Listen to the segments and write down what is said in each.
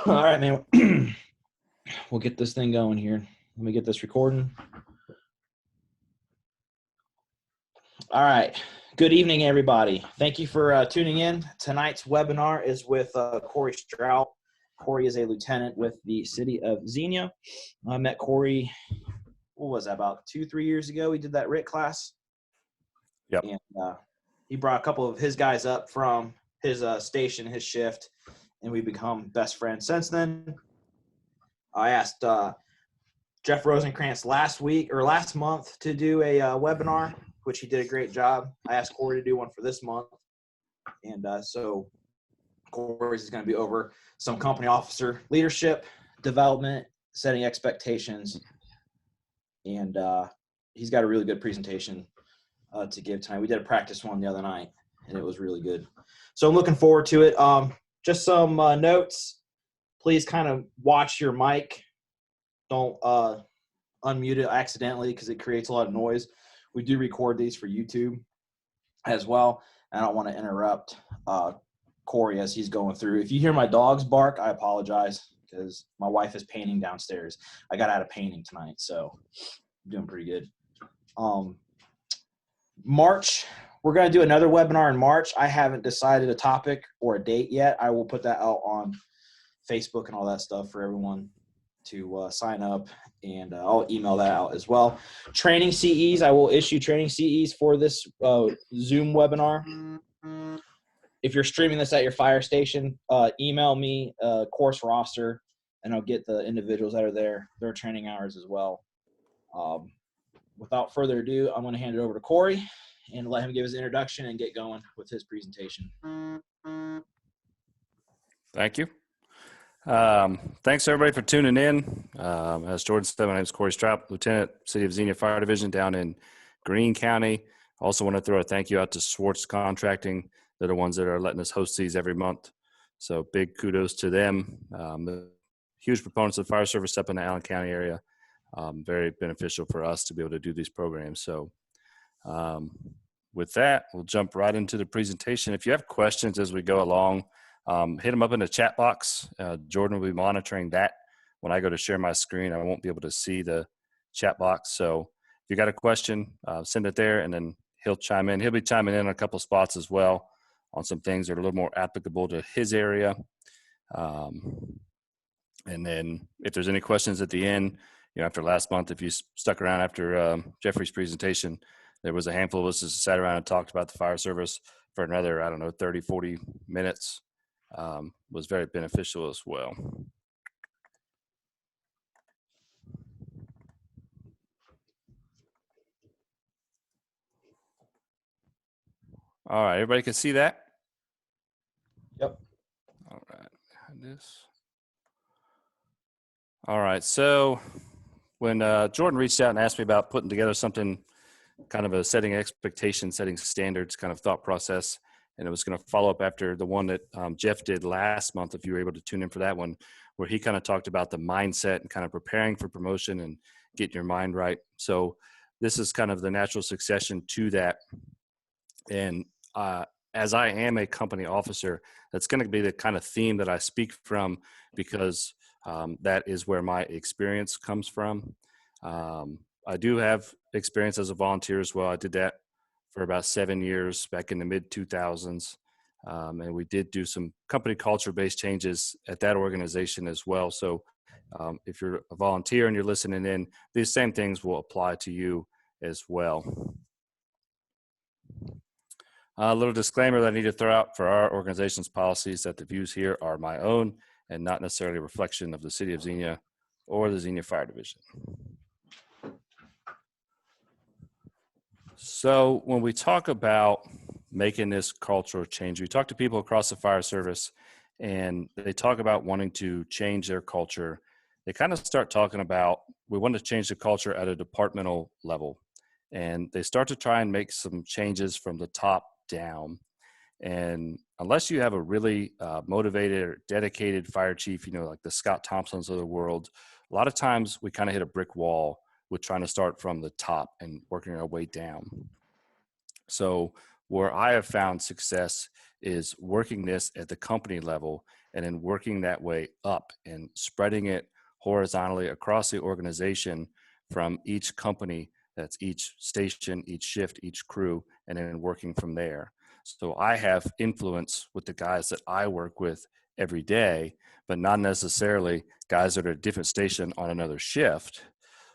All right, man. We'll get this thing going here. Let me get this recording. All right. Good evening, everybody. Thank you for tuning in. Tonight's webinar is with Corey Strout. Corey is a lieutenant with the city of Xenia. I met Corey, what was that, about 2-3 years ago? We did that RIT class. Yep. And he brought a couple of his guys up from his station, his shift, and we've become best friends since then. I asked Jeff Rosenkrantz last month to do a webinar, which he did a great job. I asked Corey to do one for this month. And so Corey's is going to be over some company officer leadership, development, setting expectations. And he's got a really good presentation to give tonight. We did a practice one the other night, and it was really good. So I'm looking forward to it. Just some notes. Please kind of watch your mic. Don't unmute it accidentally because it creates a lot of noise. We do record these for YouTube as well. I don't want to interrupt Corey as he's going through. If you hear my dogs bark, I apologize because my wife is painting downstairs. I got out of painting tonight, so I'm doing pretty good. March, we're going to do another webinar in March. I haven't decided a topic or a date yet. I will put that out on Facebook and all that stuff for everyone to sign up, and I'll email that out as well. Training CEs, I will issue training CEs for this Zoom webinar. If you're streaming this at your fire station, email me course roster, and I'll get the individuals that are there, their training hours as well. Without further ado, I'm going to hand it over to Corey and let him give his introduction and get going with his presentation. Thank you. Thanks everybody for tuning in. As Jordan said, my name is Corey Strout, Lieutenant, City of Xenia Fire Division down in Greene County. Also want to throw a thank you out to Swartz Contracting. They're the ones that are letting us host these every month. So big kudos to them. The huge proponents of fire service up in the Allen County area. Very beneficial for us to be able to do these programs. So with that, we'll jump right into the presentation. If you have questions as we go along, hit them up in the chat box. Jordan will be monitoring that. When I go to share my screen, I won't be able to see the chat box. So if you got a question, send it there, and then he'll chime in. He'll be chiming in a couple spots as well on some things that are a little more applicable to his area. And then if there's any questions at the end, after last month, if you stuck around after Jeffrey's presentation, there was a handful of us that sat around and talked about the fire service for another, 30, 40 minutes. Was very beneficial as well. All right, everybody can see that? Yep. All right, All right, so when Jordan reached out and asked me about putting together something, kind of a setting expectations, setting standards kind of thought process, and it was going to follow up after the one that Jeff did last month, if you were able to tune in for that one, where he kind of talked about the mindset and kind of preparing for promotion and getting your mind right. So this is kind of the natural succession to that. And as I am a company officer, that's going to be the kind of theme that I speak from, because that is where my experience comes from. I do have experience as a volunteer as well. I did that for about 7 years back in the mid 2000s. And we did do some company culture based changes at that organization as well. So if you're a volunteer and you're listening in, these same things will apply to you as well. A little disclaimer that I need to throw out for our organization's policies, that the views here are my own and not necessarily a reflection of the City of Xenia or the Xenia Fire Division. So when we talk about making this cultural change, we talk to people across the fire service and they talk about wanting to change their culture. They kind of start talking about, we want to change the culture at a departmental level. And they start to try and make some changes from the top down. And unless you have a really motivated or dedicated fire chief, like the Scott Thompsons of the world, a lot of times we kind of hit a brick wall with trying to start from the top and working our way down. So where I have found success is working this at the company level and then working that way up and spreading it horizontally across the organization from each company, that's each station, each shift, each crew, and then working from there. So I have influence with the guys that I work with every day, but not necessarily guys that are at a different station on another shift.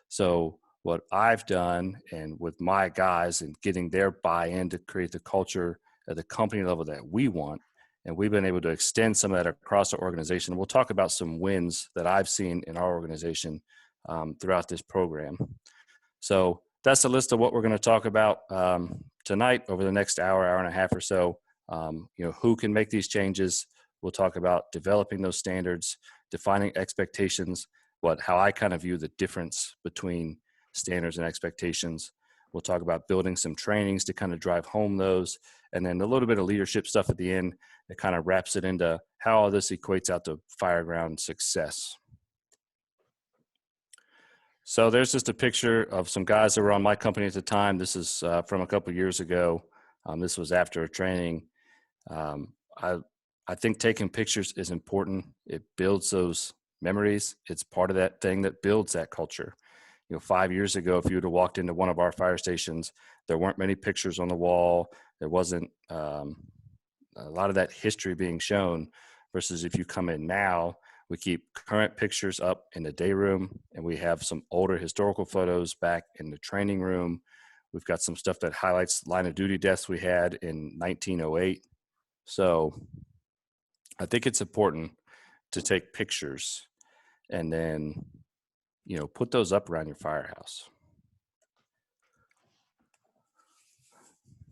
So what I've done and with my guys and getting their buy-in to create the culture at the company level that we want, and we've been able to extend some of that across the organization. We'll talk about some wins that I've seen in our organization throughout this program. So that's a list of what we're going to talk about tonight over the next hour, hour and a half or so. Who can make these changes. We'll talk about developing those standards, defining expectations, how I kind of view the difference between standards and expectations. We'll talk about building some trainings to kind of drive home those, and then a little bit of leadership stuff at the end that kind of wraps it into how all this equates out to fireground success. So there's just a picture of some guys that were on my company at the time. This is from a couple of years ago. This was after a training. I think taking pictures is important. It builds those memories. It's part of that thing that builds that culture. 5 years ago, if you would have walked into one of our fire stations, there weren't many pictures on the wall. There wasn't a lot of that history being shown, versus if you come in now, we keep current pictures up in the day room, and we have some older historical photos back in the training room. We've got some stuff that highlights line of duty deaths we had in 1908. So I think it's important to take pictures and then, put those up around your firehouse.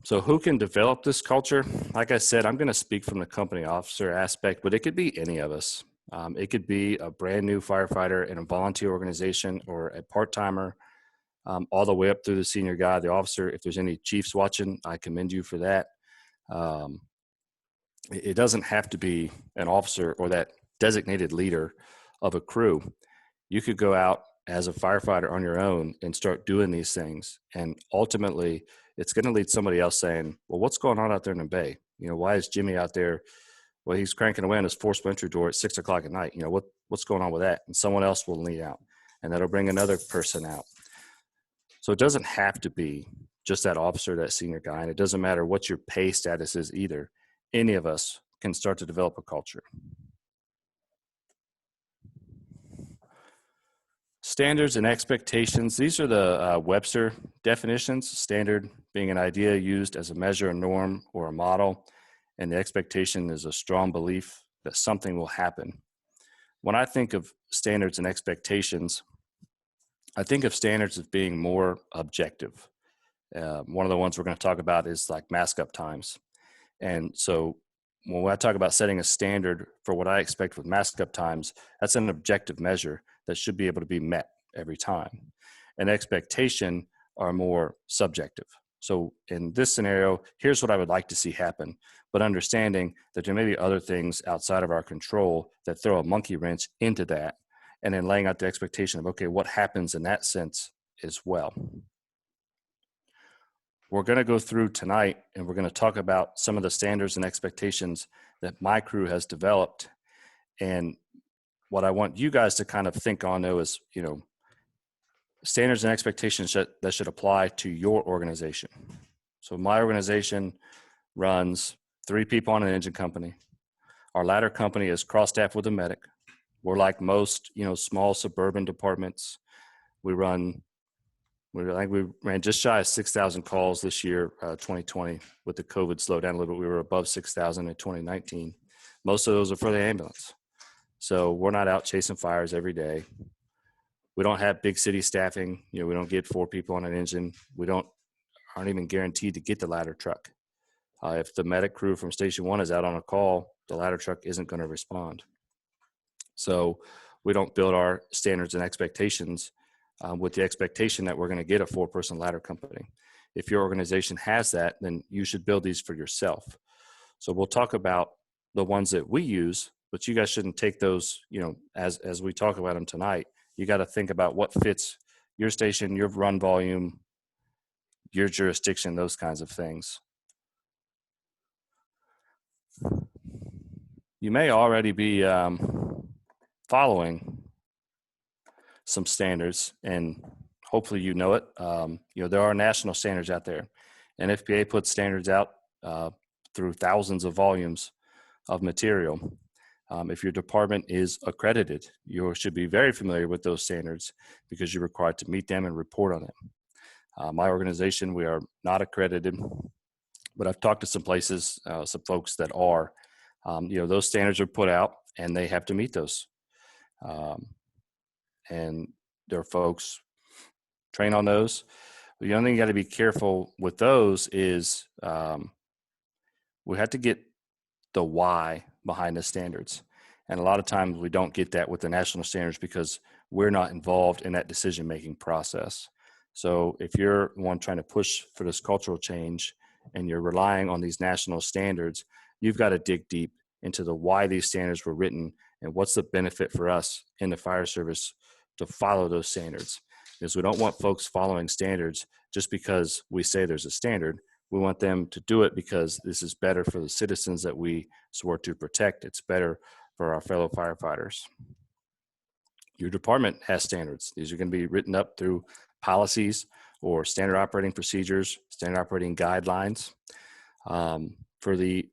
So who can develop this culture? Like I said, I'm going to speak from the company officer aspect, but it could be any of us. It could be a brand new firefighter in a volunteer organization or a part-timer, all the way up through the senior guy, the officer. If there's any chiefs watching, I commend you for that. It doesn't have to be an officer or that designated leader of a crew. You could go out as a firefighter on your own and start doing these things. And ultimately, it's going to lead somebody else saying, well, what's going on out there in the bay? Why is Jimmy out there? Well, he's cranking away on his forced entry door at 6 o'clock at night. What's going on with that? And someone else will lead out, and that'll bring another person out. So it doesn't have to be just that officer, that senior guy. And it doesn't matter what your pay status is either. Any of us can start to develop a culture. Standards and expectations. These are the Webster definitions. Standard being an idea used as a measure, a norm, or a model. And the expectation is a strong belief that something will happen. When I think of standards and expectations, I think of standards as being more objective. One of the ones we're going to talk about is like mask up times. And so when I talk about setting a standard for what I expect with mask up times, that's an objective measure that should be able to be met every time. An expectation are more subjective. So in this scenario, here's what I would like to see happen, but understanding that there may be other things outside of our control that throw a monkey wrench into that, and then laying out the expectation of, okay, what happens in that sense as well. We're going to go through tonight, and we're going to talk about some of the standards and expectations that my crew has developed. And what I want you guys to kind of think on, though, is, standards and expectations that should apply to your organization. So my organization runs 3 people on an engine company. Our ladder company is cross-staffed with a medic. We're like most, small suburban departments. We ran just shy of 6,000 calls this year, 2020. With the COVID slowdown a little bit, we were above 6,000 in 2019. Most of those are for the ambulance. So we're not out chasing fires every day. We don't have big city staffing. We don't get 4 people on an engine. We aren't even guaranteed to get the ladder truck. If the medic crew from Station 1 is out on a call, the ladder truck isn't going to respond. So we don't build our standards and expectations with the expectation that we're going to get a 4-person ladder company. If your organization has that, then you should build these for yourself. So we'll talk about the ones that we use, but you guys shouldn't take those, as we talk about them tonight. You got to think about what fits your station, your run volume, your jurisdiction, those kinds of things. you may already be following some standards, and hopefully you know it. There are national standards out there. NFPA puts standards out through thousands of volumes of material. If your department is accredited, you should be very familiar with those standards because you're required to meet them and report on them. My organization, we are not accredited, but I've talked to some places, some folks that are. Those standards are put out and they have to meet those. And there are folks train on those. The only thing you got to be careful with those is we have to get the why behind the standards. And a lot of times we don't get that with the national standards because we're not involved in that decision-making process. So if you're one trying to push for this cultural change and you're relying on these national standards, you've got to dig deep into the why these standards were written and what's the benefit for us in the fire service to follow those standards. Because we don't want folks following standards just because we say there's a standard. We want them to do it because this is better for the citizens that we swore to protect. It's better for our fellow firefighters. Your department has standards. These are going to be written up through policies or standard operating procedures, standard operating guidelines. For the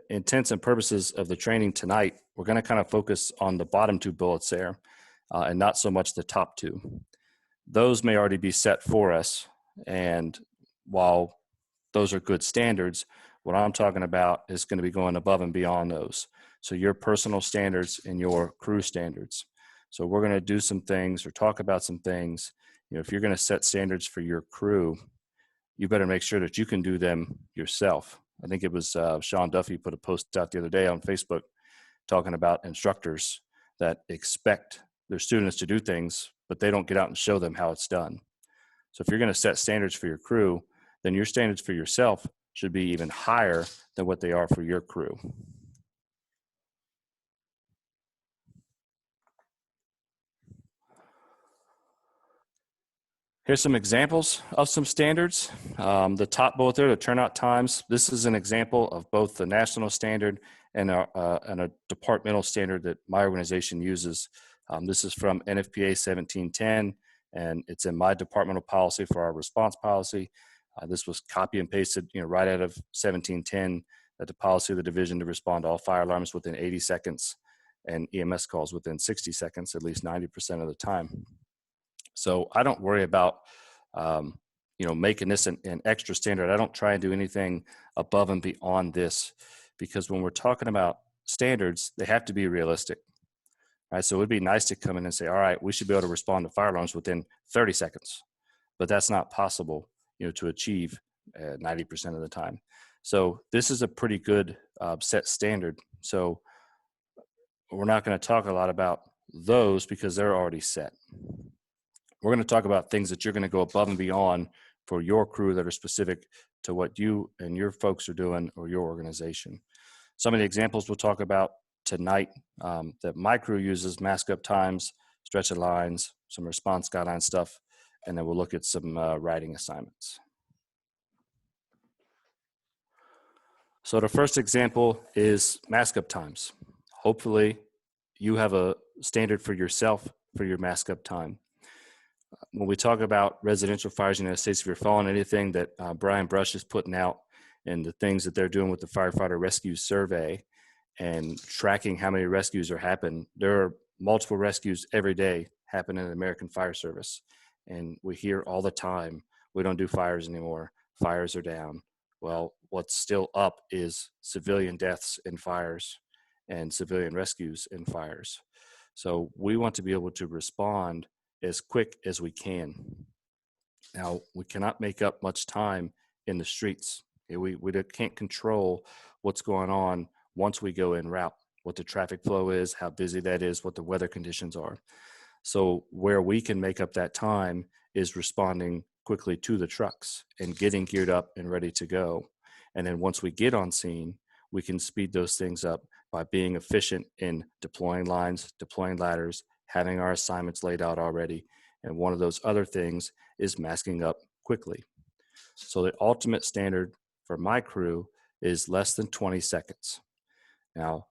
intents and purposes of the training tonight, we're going to kind of focus on the bottom two bullets there and not so much the top two. Those may already be set for us. And while those are good standards, what I'm talking about is going to be going above and beyond those. So your personal standards and your crew standards. So we're going to do some things or talk about some things. If you're going to set standards for your crew, you better make sure that you can do them yourself. I think it was Sean Duffy put a post out the other day on Facebook talking about instructors that expect their students to do things, but they don't get out and show them how it's done. So if you're going to set standards for your crew, then your standards for yourself should be even higher than what they are for your crew. Here's some examples of some standards. The top bullet there, the turnout times. This is an example of both the national standard and a departmental standard that my organization uses. This is from NFPA 1710, and it's in my departmental policy for our response policy. This was copy and pasted, right out of 1710, that the policy of the division to respond to all fire alarms within 80 seconds and EMS calls within 60 seconds, at least 90% of the time. So I don't worry about, making this an extra standard. I don't try and do anything above and beyond this, because when we're talking about standards, they have to be realistic. Right? So it would be nice to come in and say, all right, we should be able to respond to fire alarms within 30 seconds, but that's not possible, to achieve 90% of the time. So this is a pretty good set standard. So we're not going to talk a lot about those because they're already set. We're going to talk about things that you're going to go above and beyond for your crew that are specific to what you and your folks are doing or your organization. Some of the examples we'll talk about tonight that my crew uses: mask up times, stretch of lines, some response guideline stuff, and then we'll look at some writing assignments. So the first example is mask up times. Hopefully you have a standard for yourself for your mask up time. When we talk about residential fires in the United States, if you're following anything that Brian Brush is putting out and the things that they're doing with the Firefighter Rescue Survey and tracking how many rescues are happening, there are multiple rescues every day happen in the American Fire Service. And we hear all the time, we don't do fires anymore. Fires are down. Well, what's still up is civilian deaths in fires and civilian rescues in fires. So we want to be able to respond as quick as we can. Now, we cannot make up much time in the streets. We can't control what's going on once we go en route, what the traffic flow is, how busy that is, what the weather conditions are. So where we can make up that time is responding quickly to the trucks and getting geared up and ready to go. And then once we get on scene, we can speed those things up by being efficient in deploying lines, deploying ladders, having our assignments laid out already. And one of those other things is masking up quickly. So the ultimate standard for my crew is less than 20 seconds. Now,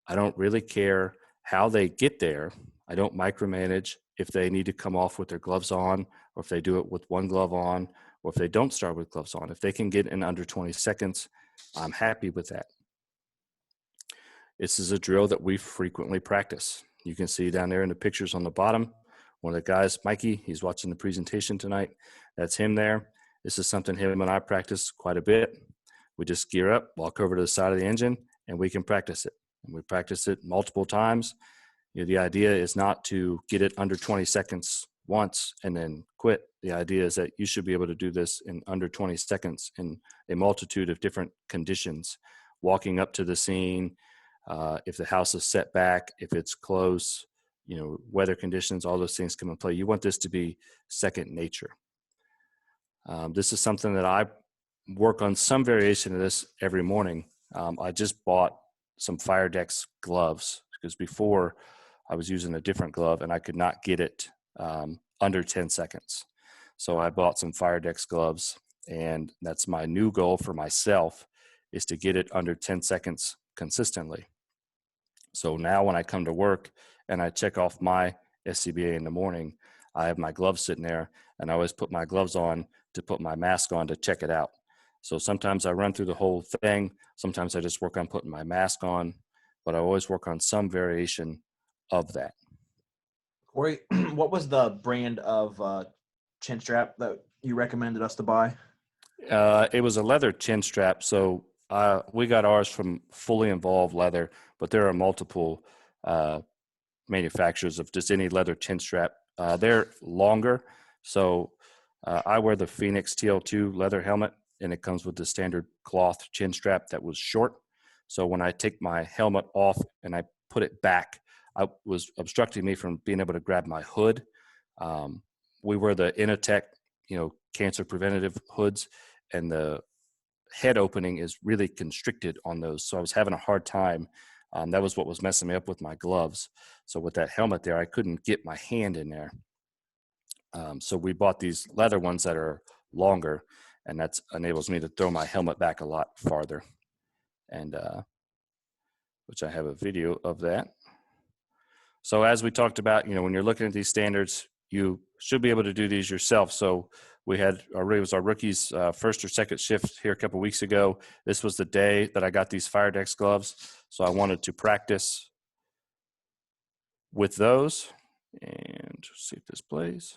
I don't really care how they get there. I don't micromanage if they need to come off with their gloves on, or if they do it with one glove on, or if they don't start with gloves on. If they can get in under 20 seconds, I'm happy with that. This is a drill that we frequently practice. You can see down there in the pictures on the bottom, one of the guys, Mikey, he's watching the presentation tonight. That's him there. This is something him and I practice quite a bit. We just gear up, walk over to the side of the engine, and we can practice it. And we practice it multiple times. You know, the idea is not to get it under 20 seconds once and then quit. The idea is that you should be able to do this in under 20 seconds in a multitude of different conditions. Walking up to the scene, if the house is set back, if it's close, you know, weather conditions, all those things come in play. You want this to be second nature. This is something that I work on some variation of this every morning. I just bought some Firedex gloves because before I was using a different glove and I could not get it under 10 seconds. So I bought some Firedex gloves, and that's my new goal for myself, is to get it under 10 seconds consistently. So now when I come to work and I check off my SCBA in the morning, I have my gloves sitting there, and I always put my gloves on to put my mask on to check it out. So sometimes I run through the whole thing. Sometimes I just work on putting my mask on, but I always work on some variation of that. Corey, what was the brand of chin strap that you recommended us to buy? It was a leather chin strap. So we got ours from Fully Involved Leather, but there are multiple manufacturers of just any leather chin strap. They're longer. So I wear the Phoenix TL2 leather helmet, and it comes with the standard cloth chin strap that was short. So when I take my helmet off and I put it back, I was obstructing me from being able to grab my hood. We wear the Inotech, cancer preventative hoods, and the head opening is really constricted on those. So I was having a hard time. That was what was messing me up with my gloves. So with that helmet there, I couldn't get my hand in there. So we bought these leather ones that are longer, and that enables me to throw my helmet back a lot farther. And which I have a video of that. So as we talked about, when you're looking at these standards, you should be able to do these yourself. So it was our rookie's first or second shift here a couple of weeks ago. This was the day that I got these Firedex gloves. So I wanted to practice with those, and see if this plays.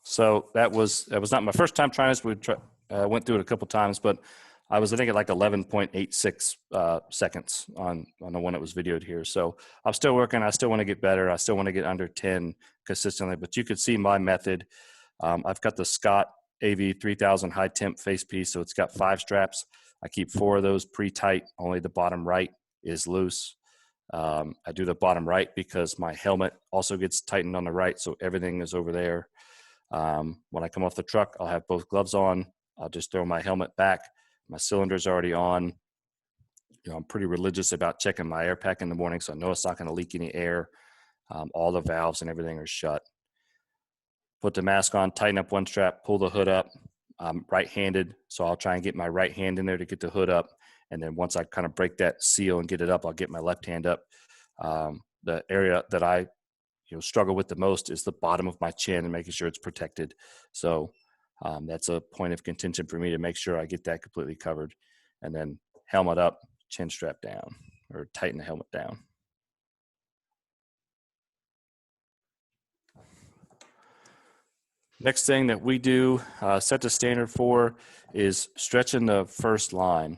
So that was not my first time trying this. We went through it a couple times, but I was, I think, at like 11.86 seconds on the one that was videoed here. So I'm still working. I still want to get better. I still want to get under 10 consistently, but you could see my method. I've got the Scott AV 3000 high temp face piece. So it's got 5 straps. I keep 4 of those pre-tight. Only the bottom right is loose. I do the bottom right because my helmet also gets tightened on the right. So everything is over there. When I come off the truck, I'll have both gloves on. I'll just throw my helmet back. My cylinder's already on. I'm pretty religious about checking my air pack in the morning, so I know it's not going to leak any air. All the valves and everything are shut. Put the mask on, tighten up one strap, pull the hood up. I'm right-handed, so I'll try and get my right hand in there to get the hood up. And then once I kind of break that seal and get it up, I'll get my left hand up. The area that I struggle with the most is the bottom of my chin and making sure it's protected. So that's a point of contention for me to make sure I get that completely covered. And then helmet up, chin strap down, or tighten the helmet down. Next thing that we do, set the standard for, is stretching the first line.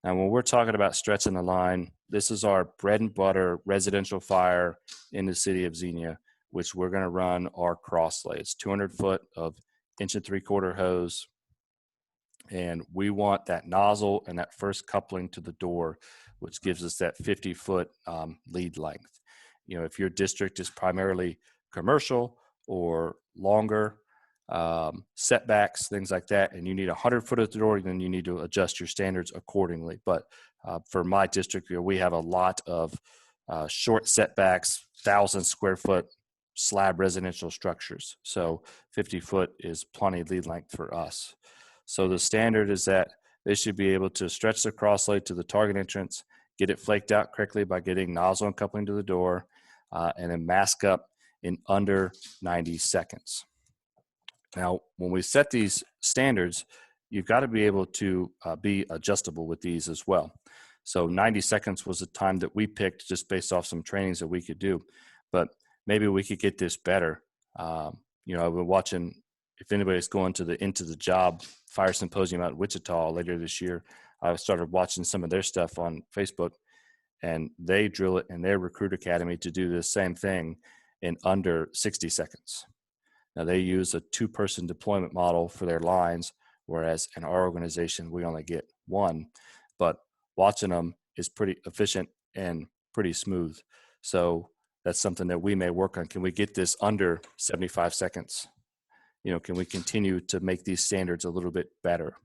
Now, when we're talking about stretching the line, this is our bread and butter residential fire in the city of Xenia, which we're going to run our cross lay. It's 200 foot of 1 3/4 hose. And we want that nozzle and that first coupling to the door, which gives us that 50-foot lead length. If your district is primarily commercial or longer, setbacks, things like that, and you need 100 foot at the door, then you need to adjust your standards accordingly. But for my district, we have a lot of short setbacks, 1,000 square foot slab residential structures. So 50 foot is plenty lead length for us. So the standard is that they should be able to stretch the cross lay to the target entrance, get it flaked out correctly by getting nozzle uncoupling to the door, and then mask up in under 90 seconds. Now, when we set these standards, you've got to be able to be adjustable with these as well. So 90 seconds was the time that we picked just based off some trainings that we could do, but maybe we could get this better. You know, I've been watching, if anybody's going to the Into the Job Fire Symposium out in Wichita later this year, I started watching some of their stuff on Facebook, and they drill it in their recruit academy to do the same thing in under 60 seconds. Now, they use a 2-person deployment model for their lines, whereas in our organization, we only get 1. But watching them is pretty efficient and pretty smooth. So that's something that we may work on. Can we get this under 75 seconds? You know, can we continue to make these standards a little bit better?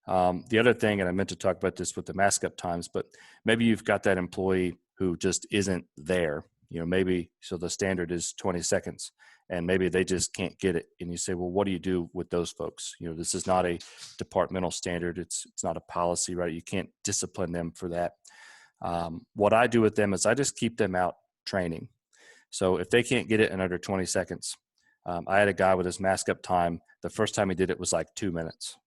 The other thing, and I meant to talk about this with the mask up times, but maybe you've got that employee who just isn't there. You know, maybe, so the standard is 20 seconds and maybe they just can't get it. And you say, well, what do you do with those folks? You know, this is not a departmental standard. It's not a policy, right? You can't discipline them for that. What I do with them is I just keep them out training. So if they can't get it in under 20 seconds, I had a guy with his mask up time. The first time he did it was like 2 minutes.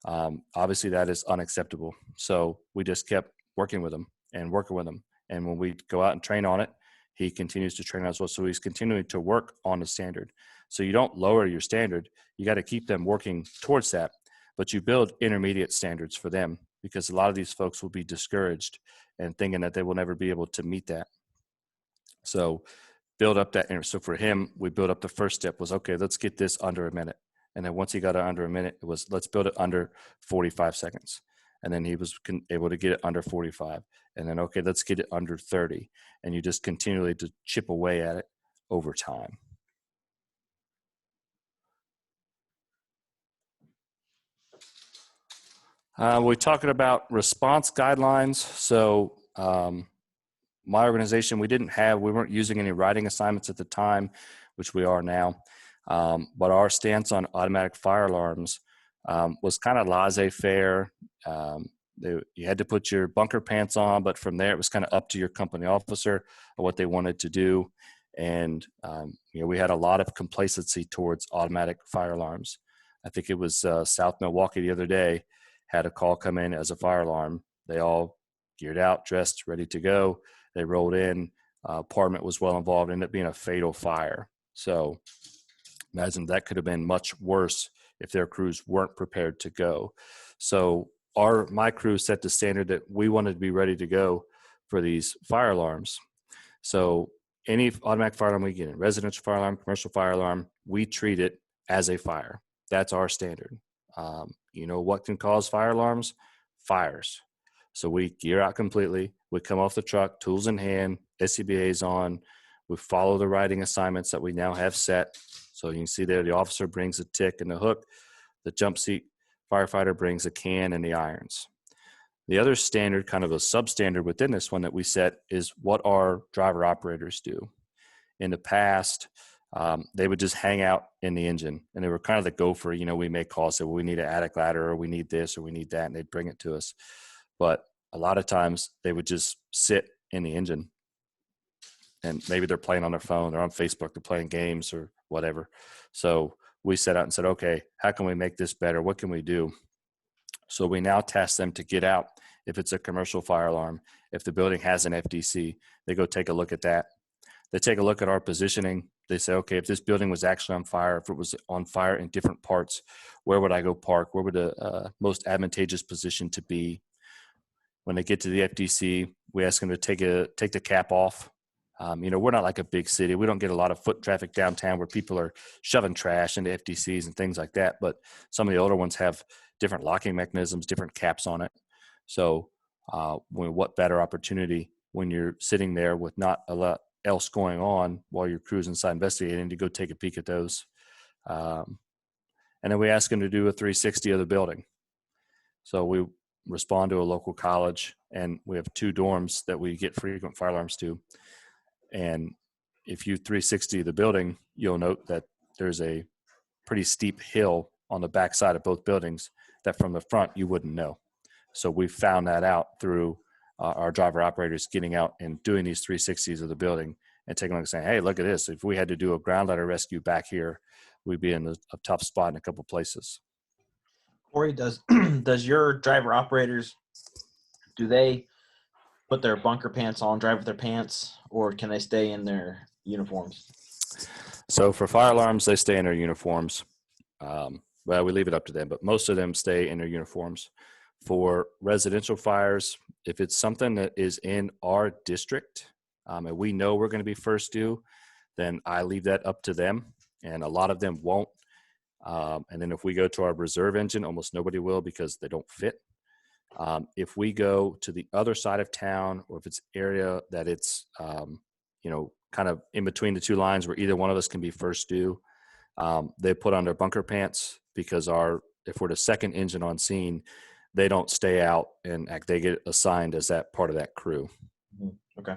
Obviously that is unacceptable. So we just kept working with him. And when we go out and train on it, he continues to train as well. So he's continuing to work on the standard. So you don't lower your standard. You got to keep them working towards that, but you build intermediate standards for them, because a lot of these folks will be discouraged and thinking that they will never be able to meet that. So build up that. So for him, we built up the first step was, okay, let's get this under a minute. And then once he got it under a minute, it was, let's build it under 45 seconds. And then he was able to get it under 45. And then, okay, let's get it under 30. And you just continually to chip away at it over time. We're talking about response guidelines. So my organization, we weren't using any writing assignments at the time, which we are now. But our stance on automatic fire alarms was kind of laissez-faire. You had to put your bunker pants on, but from there it was kind of up to your company officer or what they wanted to do. And you know, we had a lot of complacency towards automatic fire alarms. I think it was South Milwaukee the other day had a call come in as a fire alarm. They all geared out, dressed, ready to go. They rolled in. Apartment was well involved. Ended up being a fatal fire. So imagine that could have been much worse if their crews weren't prepared to go. So my crew set the standard that we wanted to be ready to go for these fire alarms. So any automatic fire alarm we get in, residential fire alarm, commercial fire alarm, we treat it as a fire. That's our standard. You know what can cause fire alarms? Fires. So we gear out completely. We come off the truck, tools in hand, SCBA's on. We follow the riding assignments that we now have set. So you can see there, the officer brings a tick and the hook. The jump seat firefighter brings a can and the irons. The other standard, kind of a substandard within this one that we set, is what our driver operators do. In the past, they would just hang out in the engine, and they were kind of the gopher. You know, we may call, say, well, we need an attic ladder, or we need this, or we need that, and they'd bring it to us. But a lot of times they would just sit in the engine, and maybe they're playing on their phone, they're on Facebook, they're playing games or whatever. So we set out and said, okay, how can we make this better? What can we do? So we now task them to get out. If it's a commercial fire alarm, if the building has an FDC, they go take a look at that. They take a look at our positioning. They say, okay, if this building was actually on fire, if it was on fire in different parts, where would I go park? Where would the most advantageous position to be? When they get to the FDC, we ask them to take the cap off. You know, we're not like a big city. We don't get a lot of foot traffic downtown where people are shoving trash into FDCs and things like that. But some of the older ones have different locking mechanisms, different caps on it. So what better opportunity when you're sitting there with not a lot else going on while your crew's inside investigating to go take a peek at those. And then we ask them to do a 360 of the building. So respond to a local college, and we have 2 dorms that we get frequent fire alarms to. And if you 360 the building, you'll note that there's a pretty steep hill on the backside of both buildings that from the front you wouldn't know. So we found that out through our driver operators getting out and doing these 360s of the building and taking a look and saying, hey, look at this. If we had to do a ground ladder rescue back here, we'd be in a tough spot in a couple places. Corey, does your driver operators, do they put their bunker pants on, drive with their pants, or can they stay in their uniforms? So for fire alarms, they stay in their uniforms. Well, we leave it up to them, but most of them stay in their uniforms. For residential fires, if it's something that is in our district and we know we're going to be first due, then I leave that up to them, and a lot of them won't. And then if we go to our reserve engine, almost nobody will because they don't fit. If we go to the other side of town, or if it's area that it's, kind of in between the 2 lines where either one of us can be first due, they put on their bunker pants because if we're the second engine on scene, they don't stay out and they get assigned as that part of that crew. Okay.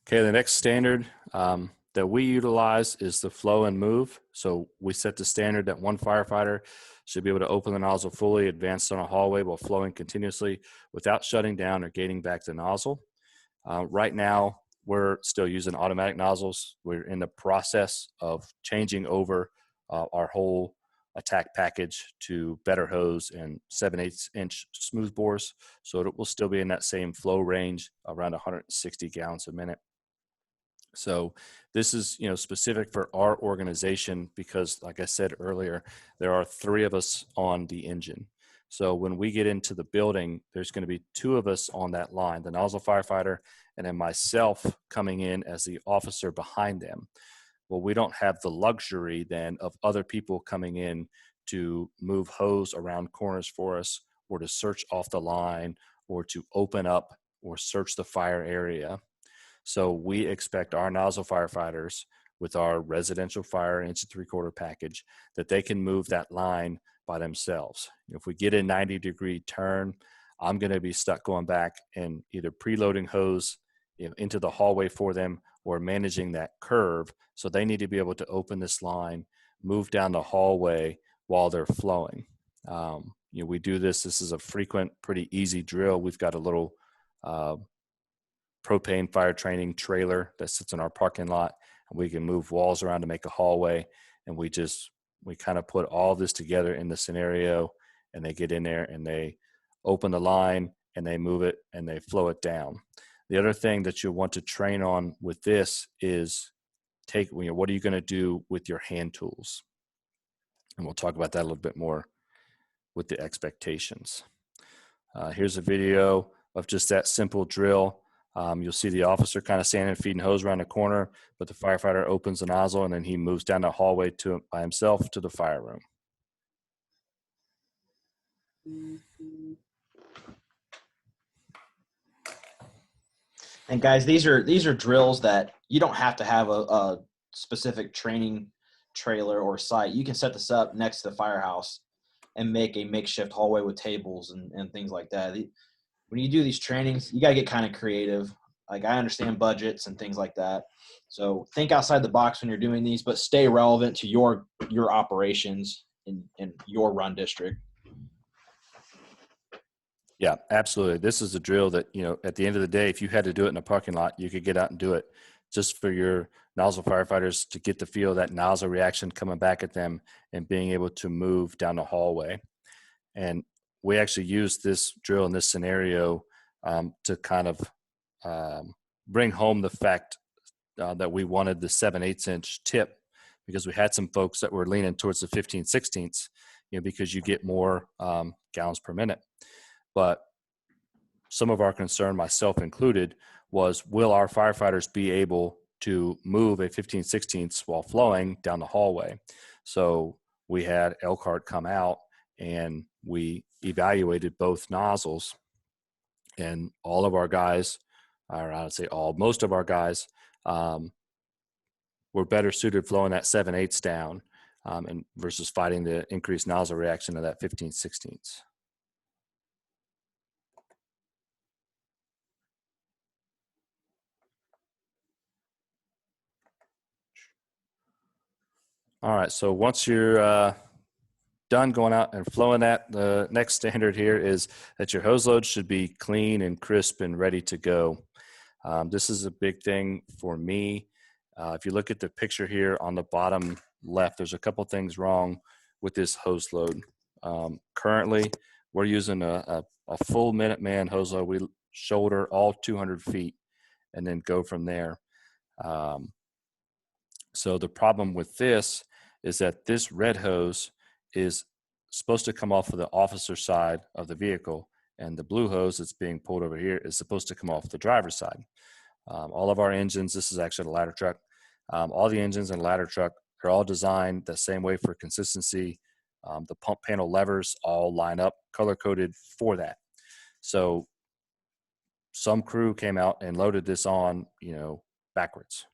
Okay, the next standard that we utilize is the flow and move. So we set the standard that one firefighter should be able to open the nozzle fully, advance on a hallway while flowing continuously without shutting down or gating back the nozzle. Right now, we're still using automatic nozzles. We're in the process of changing over our whole attack package to better hose and 7/8 inch smooth bores. So it will still be in that same flow range, around 160 gallons a minute. So this is, specific for our organization because, like I said earlier, there are 3 of us on the engine. So when we get into the building, there's going to be 2 of us on that line, the nozzle firefighter and then myself coming in as the officer behind them. Well, we don't have the luxury then of other people coming in to move hose around corners for us, or to search off the line, or to open up or search the fire area. So we expect our nozzle firefighters with our residential fire 1 3/4 package that they can move that line by themselves. If we get a 90-degree turn, I'm going to be stuck going back and either preloading hose into the hallway for them or managing that curve. So they need to be able to open this line, move down the hallway while they're flowing. We do this. This is a frequent, pretty easy drill. We've got a little propane fire training trailer that sits in our parking lot, and we can move walls around to make a hallway. And we kind of put all this together in the scenario, and they get in there and they open the line and they move it and they flow it down. The other thing that you'll want to train on with this is what are you going to do with your hand tools? And we'll talk about that a little bit more with the expectations. Here's a video of just that simple drill. You'll see the officer kind of standing feeding hose around the corner, but the firefighter opens the nozzle and then he moves down the hallway by himself to the fire room. And guys, these are drills that you don't have to have a specific training trailer or site. You can set this up next to the firehouse and make a makeshift hallway with tables and things like that. When you do these trainings, you got to get kind of creative. Like, I understand budgets and things like that. So think outside the box when you're doing these, but stay relevant to your operations in your run district. Yeah, absolutely. This is a drill that, at the end of the day, if you had to do it in a parking lot, you could get out and do it just for your nozzle firefighters to get the feel of that nozzle reaction coming back at them and being able to move down the hallway. And we actually used this drill in this scenario to kind of bring home the fact that we wanted the 7/8 inch tip, because we had some folks that were leaning towards the 15/16, because you get more gallons per minute. But some of our concern, myself included, was will our firefighters be able to move a 15/16 while flowing down the hallway? So we had Elkhart come out and we evaluated both nozzles, and all of our guys, or I would say most of our guys, were better suited flowing that 7/8 down. and versus fighting the increased nozzle reaction of that 15/16. All right, so once you're done going out and flowing that, the next standard here is that your hose load should be clean and crisp and ready to go. This is a big thing for me. If you look at the picture here on the bottom left, there's a couple things wrong with this hose load. Currently, we're using a full Minuteman hose load. We shoulder all 200 feet and then go from there. So the problem with this is that this red hose is supposed to come off of the officer side of the vehicle, and the blue hose that's being pulled over here is supposed to come off the driver's side. All of our engines, this is actually a ladder truck, all the engines in a ladder truck are all designed the same way for consistency. The pump panel levers all line up, color-coded for that. So some crew came out and loaded this on, backwards.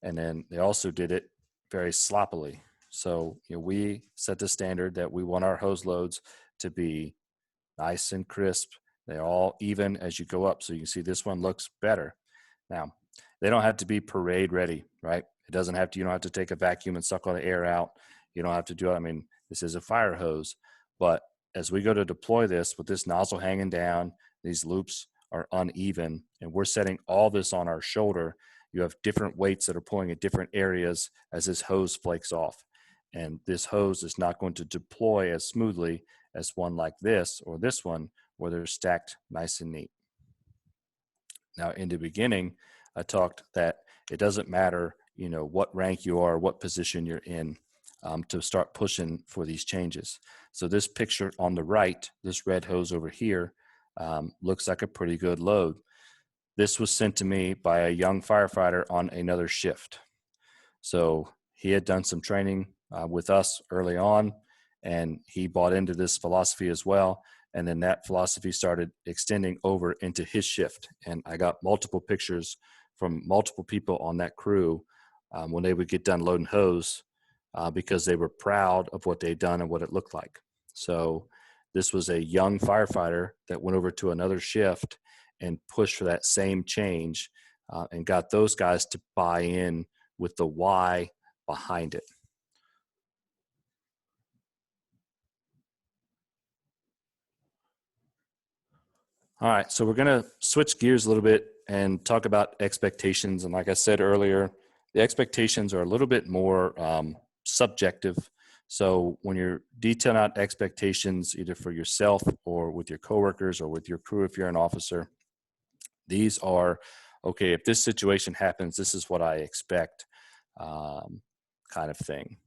And then they also did it very sloppily. So, we set the standard that we want our hose loads to be nice and crisp. They're all even as you go up. So you can see this one looks better. Now, they don't have to be parade ready, right? It doesn't have to, you don't have to take a vacuum and suck all the air out. You don't have to do it. I mean, this is a fire hose. But as we go to deploy this with this nozzle hanging down, these loops are uneven, and we're setting all this on our shoulder. You have different weights that are pulling at different areas as this hose flakes off. And this hose is not going to deploy as smoothly as one like this or this one, where they're stacked nice and neat. Now, in the beginning, I talked that it doesn't matter, what rank you are, what position you're in, to start pushing for these changes. So this picture on the right, this red hose over here, looks like a pretty good load. This was sent to me by a young firefighter on another shift. So he had done some training with us early on, and he bought into this philosophy as well. And then that philosophy started extending over into his shift. And I got multiple pictures from multiple people on that crew when they would get done loading hose because they were proud of what they'd done and what it looked like. So this was a young firefighter that went over to another shift and pushed for that same change and got those guys to buy in with the why behind it. All right, so we're going to switch gears a little bit and talk about expectations. And like I said earlier, the expectations are a little bit more subjective. So when you're detailing out expectations, either for yourself or with your coworkers or with your crew, if you're an officer, these are, okay, if this situation happens, this is what I expect, kind of thing.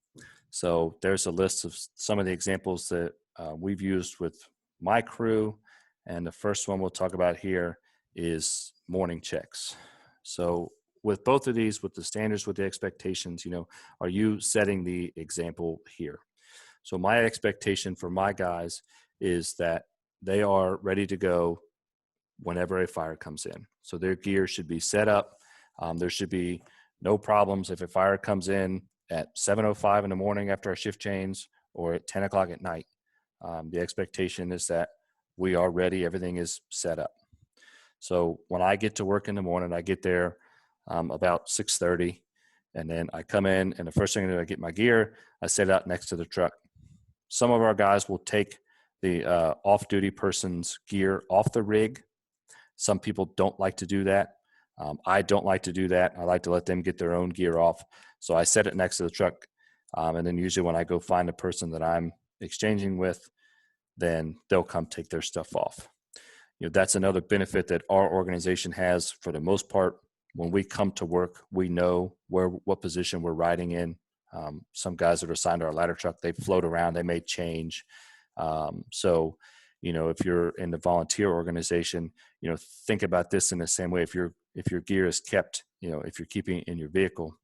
So there's a list of some of the examples that we've used with my crew. And the first one we'll talk about here is morning checks. So with both of these, with the standards, with the expectations, are you setting the example here? So my expectation for my guys is that they are ready to go whenever a fire comes in. So their gear should be set up. There should be no problems if a fire comes in at 7:05 in the morning after our shift change or at 10 o'clock at night. The expectation is that we are ready. Everything is set up. So when I get to work in the morning, I get there about 6:30, and then I come in, and the first thing that I get my gear, I set it out next to the truck. Some of our guys will take the off-duty person's gear off the rig. Some people don't like to do that. I don't like to do that. I like to let them get their own gear off. So I set it next to the truck. And then usually when I go find the person that I'm exchanging with, then they'll come take their stuff off. That's another benefit that our organization has for the most part. When we come to work, we know what position we're riding in. Some guys that are assigned to our ladder truck, they float around, they may change. So, if you're in the volunteer organization, think about this in the same way. If your gear is kept, if you're keeping it in your vehicle,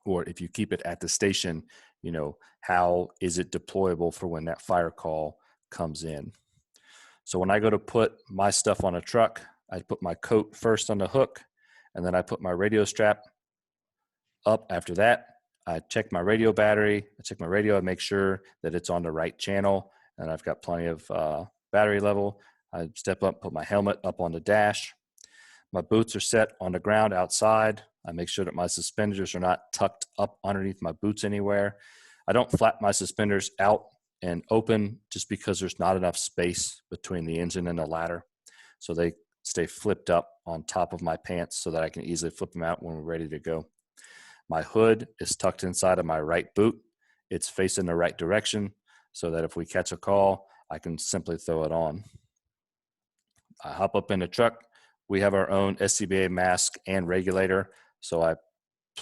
or if you keep it at the station, how is it deployable for when that fire call comes in? So when I go to put my stuff on a truck, I put my coat first on the hook, and then I put my radio strap up. After that, I check my radio battery. I check my radio. I make sure that it's on the right channel and I've got plenty of battery level. I step up, put my helmet up on the dash. My boots are set on the ground outside. I make sure that my suspenders are not tucked up underneath my boots anywhere. I don't flap my suspenders out and open just because there's not enough space between the engine and the ladder. So they stay flipped up on top of my pants so that I can easily flip them out when we're ready to go. My hood is tucked inside of my right boot. It's facing the right direction so that if we catch a call, I can simply throw it on. I hop up in the truck. We have our own SCBA mask and regulator. So I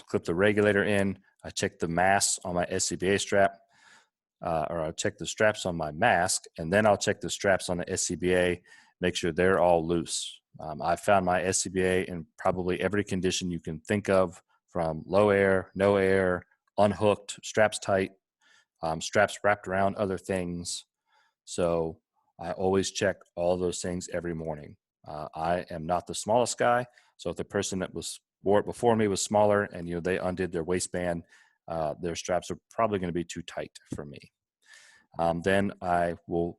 clip the regulator in. I check the mask on my SCBA strap, or I'll check the straps on my mask, and then I'll check the straps on the SCBA, make sure they're all loose. I found my SCBA in probably every condition you can think of, from low air, no air, unhooked, straps tight, straps wrapped around other things. So I always check all those things every morning. I am not the smallest guy, so if the person that wore it before me was smaller and they undid their waistband, their straps are probably going to be too tight for me. Then I will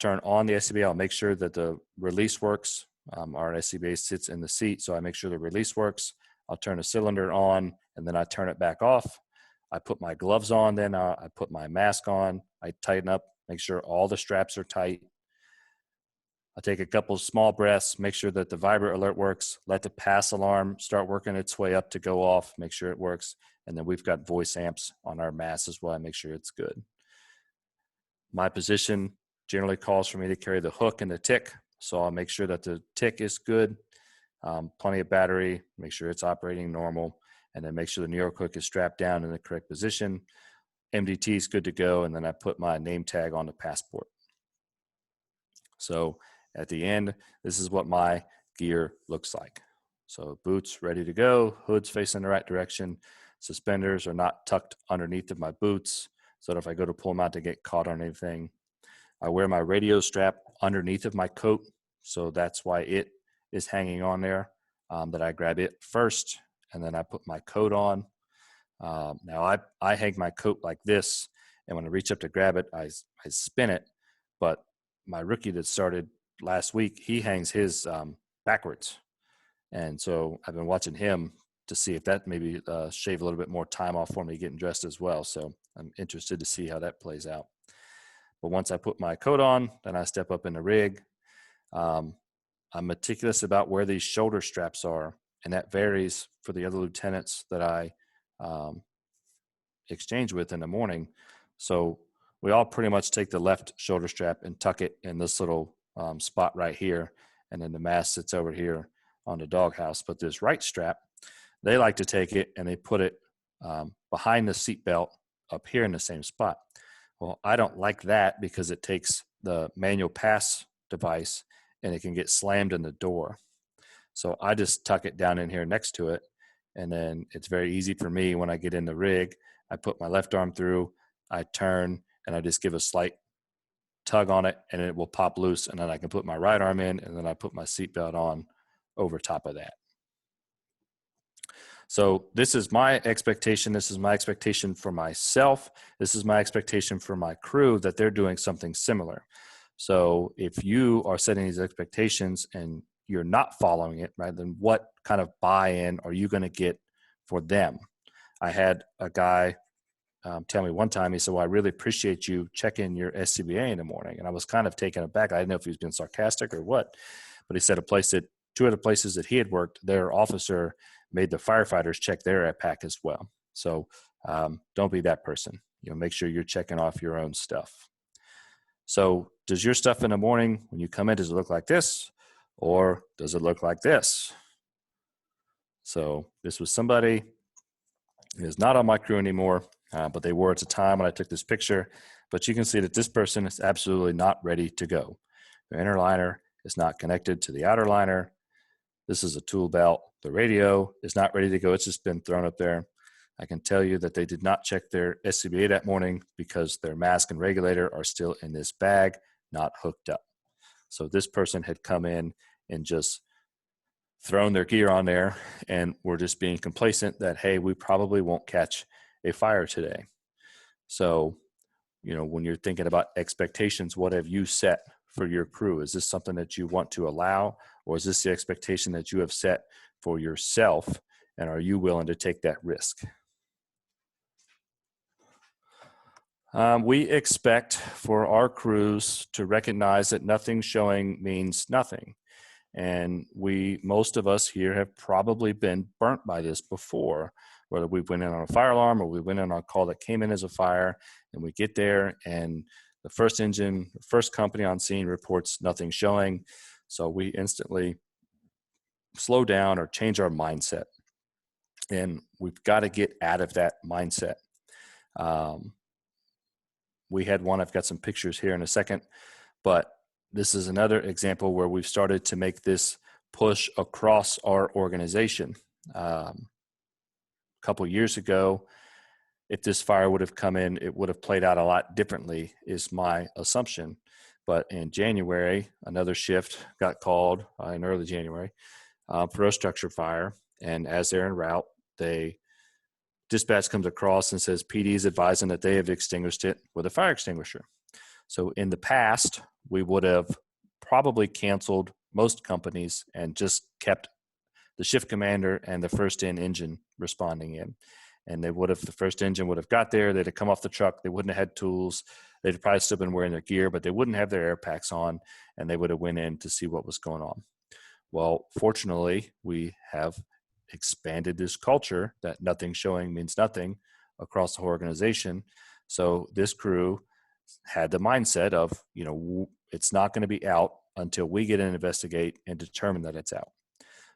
turn on the SCBA. I'll make sure that the release works. Our SCBA sits in the seat, so I make sure the release works. I'll turn the cylinder on, and then I turn it back off. I put my gloves on, then I put my mask on. I tighten up, make sure all the straps are tight. I take a couple small breaths, make sure that the vibrate alert works, let the pass alarm start working its way up to go off, make sure it works. And then we've got voice amps on our mask as well. I make sure it's good. My position generally calls for me to carry the hook and the tick. So I'll make sure that the tick is good, plenty of battery, make sure it's operating normal, and then make sure the New York hook is strapped down in the correct position. MDT is good to go. And then I put my name tag on the passport. So at the end, this is what my gear looks like. So boots ready to go, hood's facing the right direction, suspenders are not tucked underneath of my boots, so that if I go to pull them out, they get caught on anything. I wear my radio strap underneath of my coat, so that's why it is hanging on there, that I grab it first, and then I put my coat on. Now I hang my coat like this, and when I reach up to grab it, I spin it, but my rookie that started last week, he hangs his backwards. And so I've been watching him to see if that maybe shave a little bit more time off for me getting dressed as well. So I'm interested to see how that plays out. But once I put my coat on, then I step up in the rig. I'm meticulous about where these shoulder straps are, and that varies for the other lieutenants that I exchange with in the morning. So we all pretty much take the left shoulder strap and tuck it in this little spot right here. And then the mask sits over here on the doghouse. But this right strap, they like to take it and they put it behind the seatbelt up here in the same spot. Well, I don't like that because it takes the manual pass device and it can get slammed in the door. So I just tuck it down in here next to it. And then it's very easy for me when I get in the rig. I put my left arm through, I turn, and I just give a slight tug on it and it will pop loose. And then I can put my right arm in and then I put my seatbelt on over top of that. So this is my expectation. This is my expectation for myself. This is my expectation for my crew, that they're doing something similar. So if you are setting these expectations and you're not following it, right, then what kind of buy-in are you going to get for them? I had a guy tell me one time, he said, well, I really appreciate you checking your SCBA in the morning. And I was kind of taken aback. I didn't know if he was being sarcastic or what, but he said two of the places that he had worked, their officer made the firefighters check their pack as well. So don't be that person. Make sure you're checking off your own stuff. So does your stuff in the morning when you come in, does it look like this or does it look like this? So this was somebody who is not on my crew anymore, but they were at the time when I took this picture. But you can see that this person is absolutely not ready to go. The inner liner is not connected to the outer liner. This is a tool belt. The radio is not ready to go. It's just been thrown up there. I can tell you that they did not check their SCBA that morning because their mask and regulator are still in this bag, not hooked up. So this person had come in and just thrown their gear on there and were just being complacent that, hey, we probably won't catch a fire today. So, when you're thinking about expectations, what have you set for your crew? Is this something that you want to allow, or is this the expectation that you have set for yourself? And are you willing to take that risk? We expect for our crews to recognize that nothing showing means nothing. And most of us here have probably been burnt by this before, whether we went in on a fire alarm or we went in on a call that came in as a fire, and we get there and the first company on scene reports nothing showing. So we instantly slow down or change our mindset. And we've got to get out of that mindset. We had one, I've got some pictures here in a second, but this is another example where we've started to make this push across our organization. A couple years ago, if this fire would have come in, it would have played out a lot differently, is my assumption. But in January, another shift got called in early January for a structure fire. And as they're en route, dispatch comes across and says PD is advising that they have extinguished it with a fire extinguisher. So in the past, we would have probably canceled most companies and just kept the shift commander and the first in engine responding in. And the first engine would have got there, they'd have come off the truck, they wouldn't have had tools, they'd probably still been wearing their gear, but they wouldn't have their air packs on, and they would have went in to see what was going on. Well, fortunately, we have expanded this culture that nothing showing means nothing across the organization. So this crew had the mindset of, it's not going to be out until we get in and investigate and determine that it's out.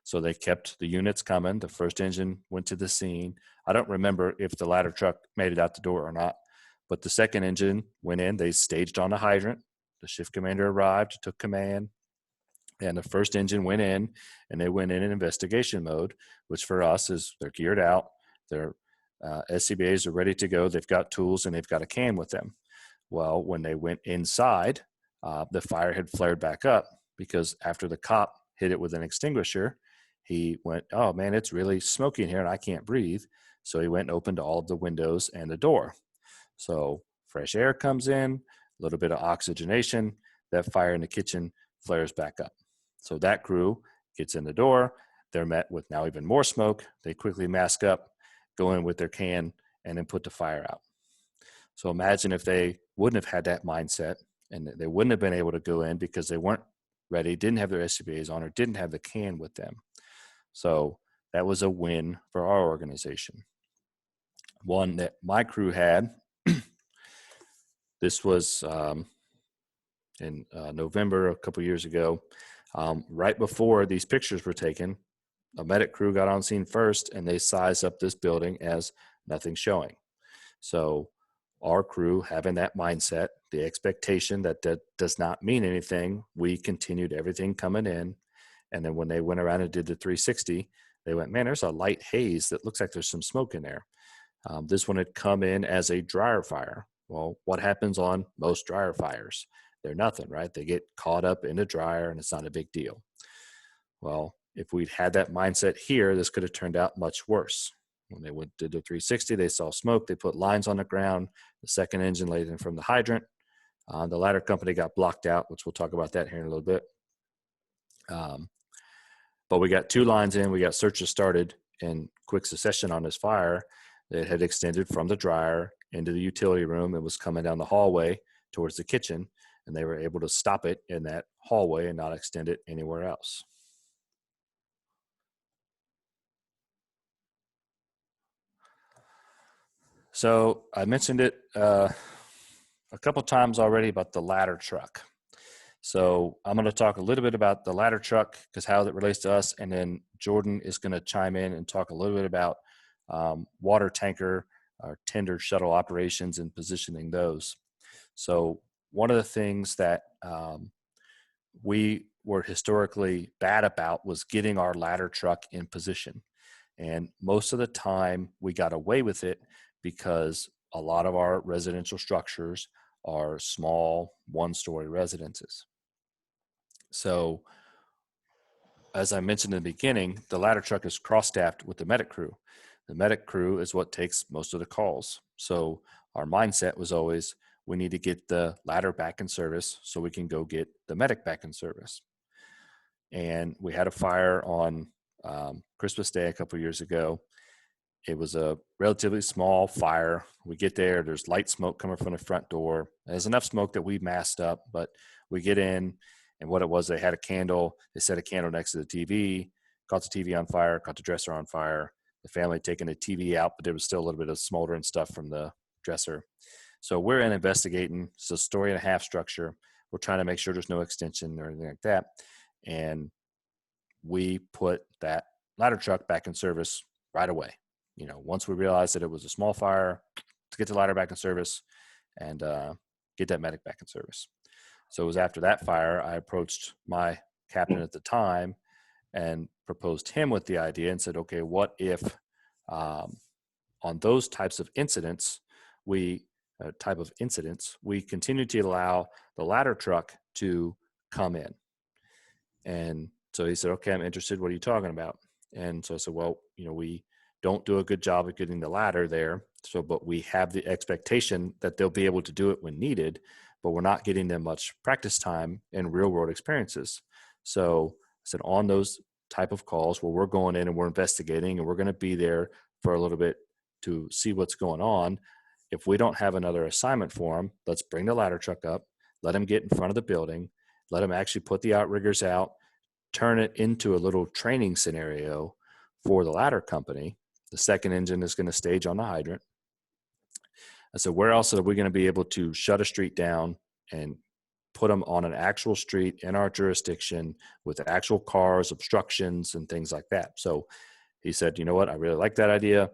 So they kept the units coming. The first engine went to the scene. I don't remember if the ladder truck made it out the door or not, but the second engine went in. They staged on the hydrant. The shift commander arrived, took command, and the first engine went in, and they went in investigation mode, which for us is they're geared out. Their SCBAs are ready to go. They've got tools, and they've got a can with them. Well, when they went inside, the fire had flared back up because after the cop hit it with an extinguisher, he went, oh man, it's really smoky in here and I can't breathe. So he went and opened all of the windows and the door. So fresh air comes in, a little bit of oxygenation, that fire in the kitchen flares back up. So that crew gets in the door, they're met with now even more smoke. They quickly mask up, go in with their can, and then put the fire out. So imagine if they wouldn't have had that mindset and they wouldn't have been able to go in because they weren't ready, didn't have their SCBAs on, or didn't have the can with them. So that was a win for our organization. One that my crew had, this was in November a couple years ago, right before these pictures were taken, a medic crew got on scene first and they sized up this building as nothing showing. So our crew having that mindset, the expectation that does not mean anything, we continued everything coming in. And then when they went around and did the 360, they went, man, there's a light haze that looks like there's some smoke in there. This one had come in as a dryer fire. Well, what happens on most dryer fires? They're nothing, right? They get caught up in a dryer and it's not a big deal. Well, if we'd had that mindset here, this could have turned out much worse. When they did the 360, they saw smoke. They put lines on the ground. The second engine laid in from the hydrant. The ladder company got blocked out, which we'll talk about that here in a little bit. But we got 2 lines in. We got searches started in quick succession on this fire that had extended from the dryer into the utility room and was coming down the hallway towards the kitchen. And they were able to stop it in that hallway and not extend it anywhere else. So I mentioned it a couple times already about the ladder truck. So I'm going to talk a little bit about the ladder truck because how it relates to us, and then Jordan is going to chime in and talk a little bit about water tanker or tender shuttle operations and positioning those. So one of the things that we were historically bad about was getting our ladder truck in position. And most of the time we got away with it because a lot of our residential structures are small one-story residences. So as I mentioned in the beginning, the ladder truck is cross-staffed with the medic crew. The medic crew is what takes most of the calls. So our mindset was always, we need to get the ladder back in service so we can go get the medic back in service. And we had a fire on Christmas Day a couple of years ago. It was a relatively small fire. We get there, there's light smoke coming from the front door. There's enough smoke that we masked up, but we get in, and what it was, they had a candle. They set a candle next to the TV, caught the TV on fire, caught the dresser on fire. The family had taken the TV out, but there was still a little bit of smoldering stuff from the dresser. So we're in investigating. It's a story and a half structure. We're trying to make sure there's no extension or anything like that. And we put that ladder truck back in service right away. Once we realized that it was a small fire, to get the ladder back in service and get that medic back in service. So it was after that fire, I approached my captain at the time and proposed him with the idea and said, okay, what if on those types of incidents, we continue to allow the ladder truck to come in. And so he said, okay, I'm interested. What are you talking about? And so I said, well, we don't do a good job of getting the ladder there. But we have the expectation that they'll be able to do it when needed, but we're not getting them much practice time and real world experiences. So I said, on those type of calls where we're going in and we're investigating and we're going to be there for a little bit to see what's going on, if we don't have another assignment for them, let's bring the ladder truck up, let them get in front of the building, let them actually put the outriggers out, turn it into a little training scenario for the ladder company. The second engine is going to stage on the hydrant. I said, where else are we going to be able to shut a street down and put them on an actual street in our jurisdiction with actual cars, obstructions, and things like that? So he said, you know what, I really like that idea.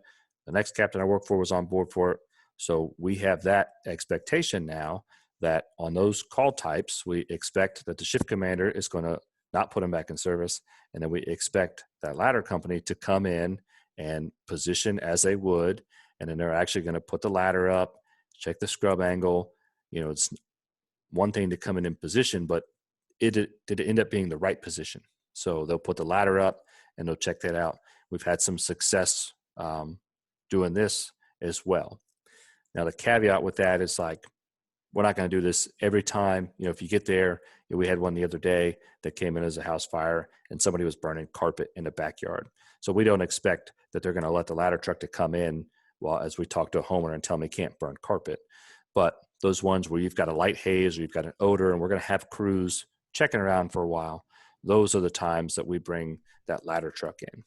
The next captain I worked for was on board for it. So we have that expectation now that on those call types, we expect that the shift commander is going to not put them back in service. And then we expect that ladder company to come in and position as they would. And then they're actually going to put the ladder up, check the scrub angle. It's one thing to come in position, but did it end up being the right position? So they'll put the ladder up and they'll check that out. We've had some success doing this as well. Now, the caveat with that is we're not going to do this every time. If you get there, we had one the other day that came in as a house fire and somebody was burning carpet in the backyard. So we don't expect that they're going to let the ladder truck to come in as we talk to a homeowner and tell them he can't burn carpet. But those ones where you've got a light haze or you've got an odor and we're going to have crews checking around for a while, those are the times that we bring that ladder truck in.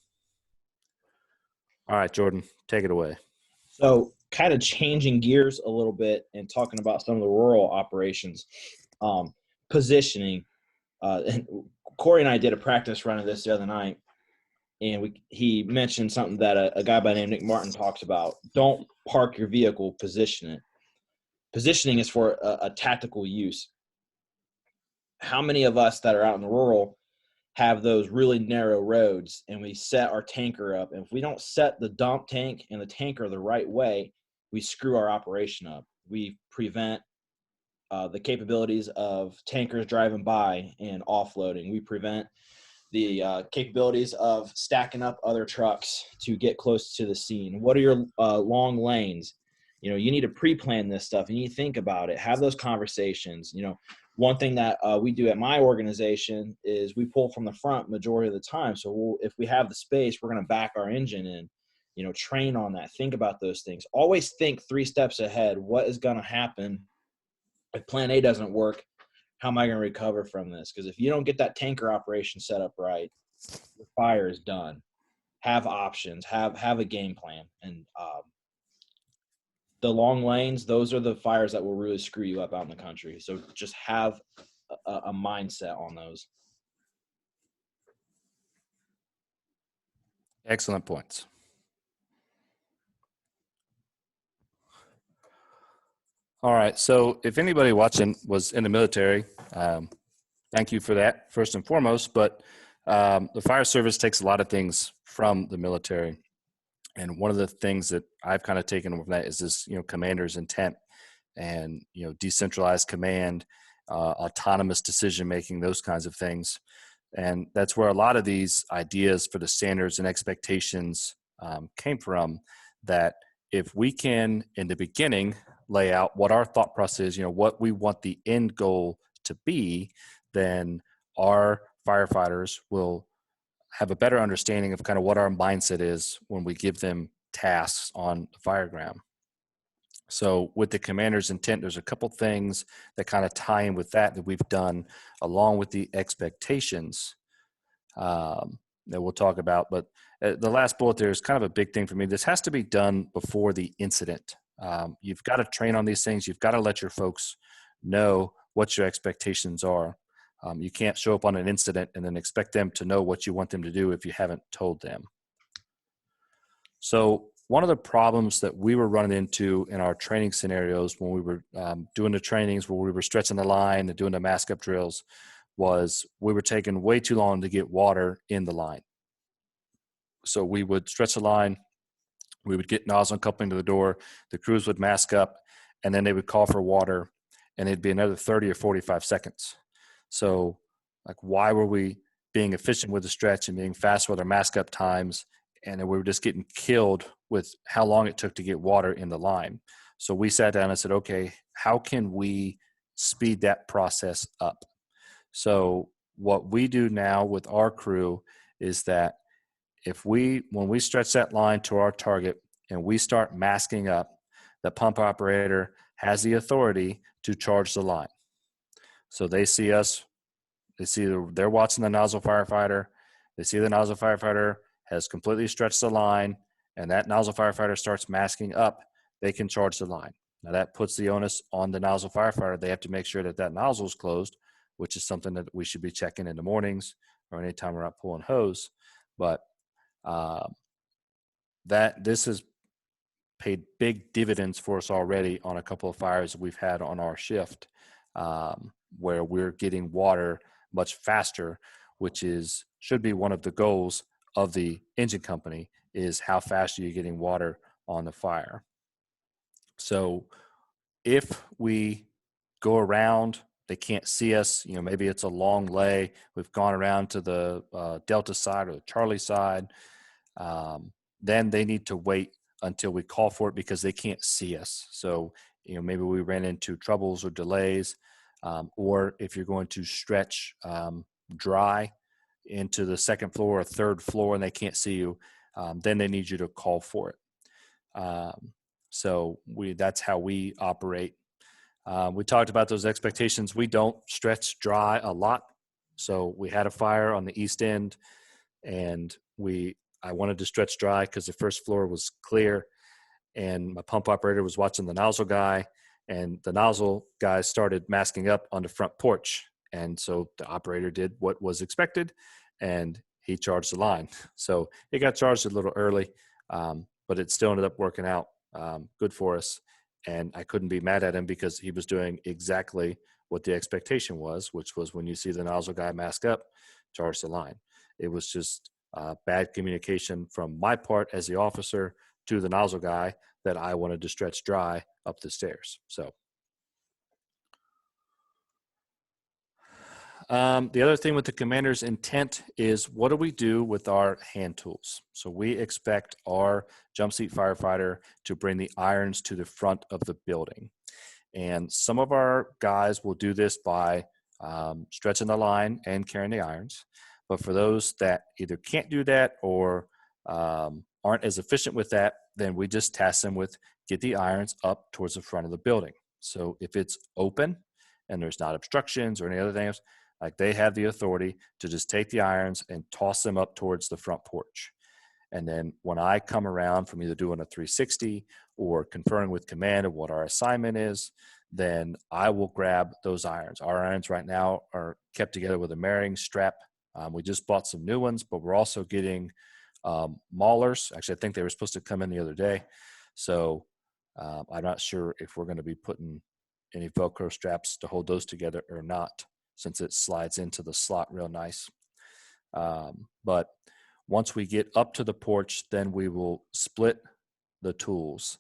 All right, Jordan, take it away. So kind of changing gears a little bit and talking about some of the rural operations, positioning. And Corey and I did a practice run of this the other night, and he mentioned something that a guy by the name of Nick Martin talks about. Don't park your vehicle, position it. Positioning is for a tactical use. How many of us that are out in the rural have those really narrow roads and we set our tanker up? And if we don't set the dump tank and the tanker the right way, we screw our operation up. We prevent the capabilities of tankers driving by and offloading. We prevent the capabilities of stacking up other trucks to get close to the scene. What are your long lanes? You need to pre-plan this stuff. You need to think about it. Have those conversations. One thing that we do at my organization is we pull from the front majority of the time. So if we have the space, we're going to back our engine in, train on that. Think about those things. Always think 3 steps ahead. What is going to happen if plan A doesn't work? How am I going to recover from this? Because if you don't get that tanker operation set up right, the fire is done. Have options. Have a game plan. And the long lanes, those are the fires that will really screw you up out in the country. So just have a mindset on those. Excellent points. All right. So if anybody watching was in the military, thank you for that, first and foremost. But the fire service takes a lot of things from the military. And one of the things that I've kind of taken from that is this, commander's intent and, decentralized command, autonomous decision-making, those kinds of things. And that's where a lot of these ideas for the standards and expectations came from, that if we can, in the beginning, lay out what our thought process is, what we want the end goal to be, then our firefighters will have a better understanding of kind of what our mindset is when we give them tasks on the fire ground. So with the commander's intent, there's a couple things that kind of tie in with that we've done, along with the expectations that we'll talk about. But the last bullet there is kind of a big thing for me. This has to be done before the incident. You've got to train on these things. You've got to let your folks know what your expectations are. You can't show up on an incident and then expect them to know what you want them to do if you haven't told them. So one of the problems that we were running into in our training scenarios when we were doing the trainings where we were stretching the line and doing the mask up drills was we were taking way too long to get water in the line. So we would stretch the line, we would get nozzle coupling to the door, the crews would mask up, and then they would call for water, and it'd be another 30 or 45 seconds. So like, why were we being efficient with the stretch and being fast with our mask up times, and then we were just getting killed with how long it took to get water in the line? So we sat down and said, okay, how can we speed that process up? So what we do now with our crew is that when we stretch that line to our target and we start masking up, the pump operator has the authority to charge the line. So they see us, they're watching the nozzle firefighter, they see the nozzle firefighter has completely stretched the line, and that nozzle firefighter starts masking up, they can charge the line. Now that puts the onus on the nozzle firefighter. They have to make sure that nozzle is closed, which is something that we should be checking in the mornings or anytime we're out pulling hose. But this has paid big dividends for us already on a couple of fires that we've had on our shift, where we're getting water much faster, which should be one of the goals of the engine company, is how fast are you getting water on the fire. So if we go around, they can't see us, maybe it's a long lay, we've gone around to the Delta side or the Charlie side, then they need to wait until we call for it because they can't see us. So, maybe we ran into troubles or delays, or if you're going to stretch dry into the second floor or third floor and they can't see you, then they need you to call for it. So that's how we operate. We talked about those expectations. We don't stretch dry a lot. So we had a fire on the east end, and I wanted to stretch dry because the first floor was clear, and my pump operator was watching the nozzle guy, and the nozzle guy started masking up on the front porch. And so the operator did what was expected, and he charged the line. So it got charged a little early, but it still ended up working out good for us. And I couldn't be mad at him because he was doing exactly what the expectation was, which was when you see the nozzle guy mask up, charge the line. It was just bad communication from my part as the officer to the nozzle guy that I wanted to stretch dry up the stairs. So the other thing with the commander's intent is, what do we do with our hand tools? So we expect our jump seat firefighter to bring the irons to the front of the building. And some of our guys will do this by stretching the line and carrying the irons. But for those that either can't do that or aren't as efficient with that, then we just task them with get the irons up towards the front of the building. So if it's open and there's not obstructions or any other things, like, they have the authority to just take the irons and toss them up towards the front porch. And then when I come around from either doing a 360 or conferring with command of what our assignment is, then I will grab those irons. Our irons right now are kept together with a marrying strap. We just bought some new ones, but we're also getting maulers. Actually, I think they were supposed to come in the other day. So I'm not sure if we're going to be putting any Velcro straps to hold those together or not, since it slides into the slot real nice. But once we get up to the porch, then we will split the tools.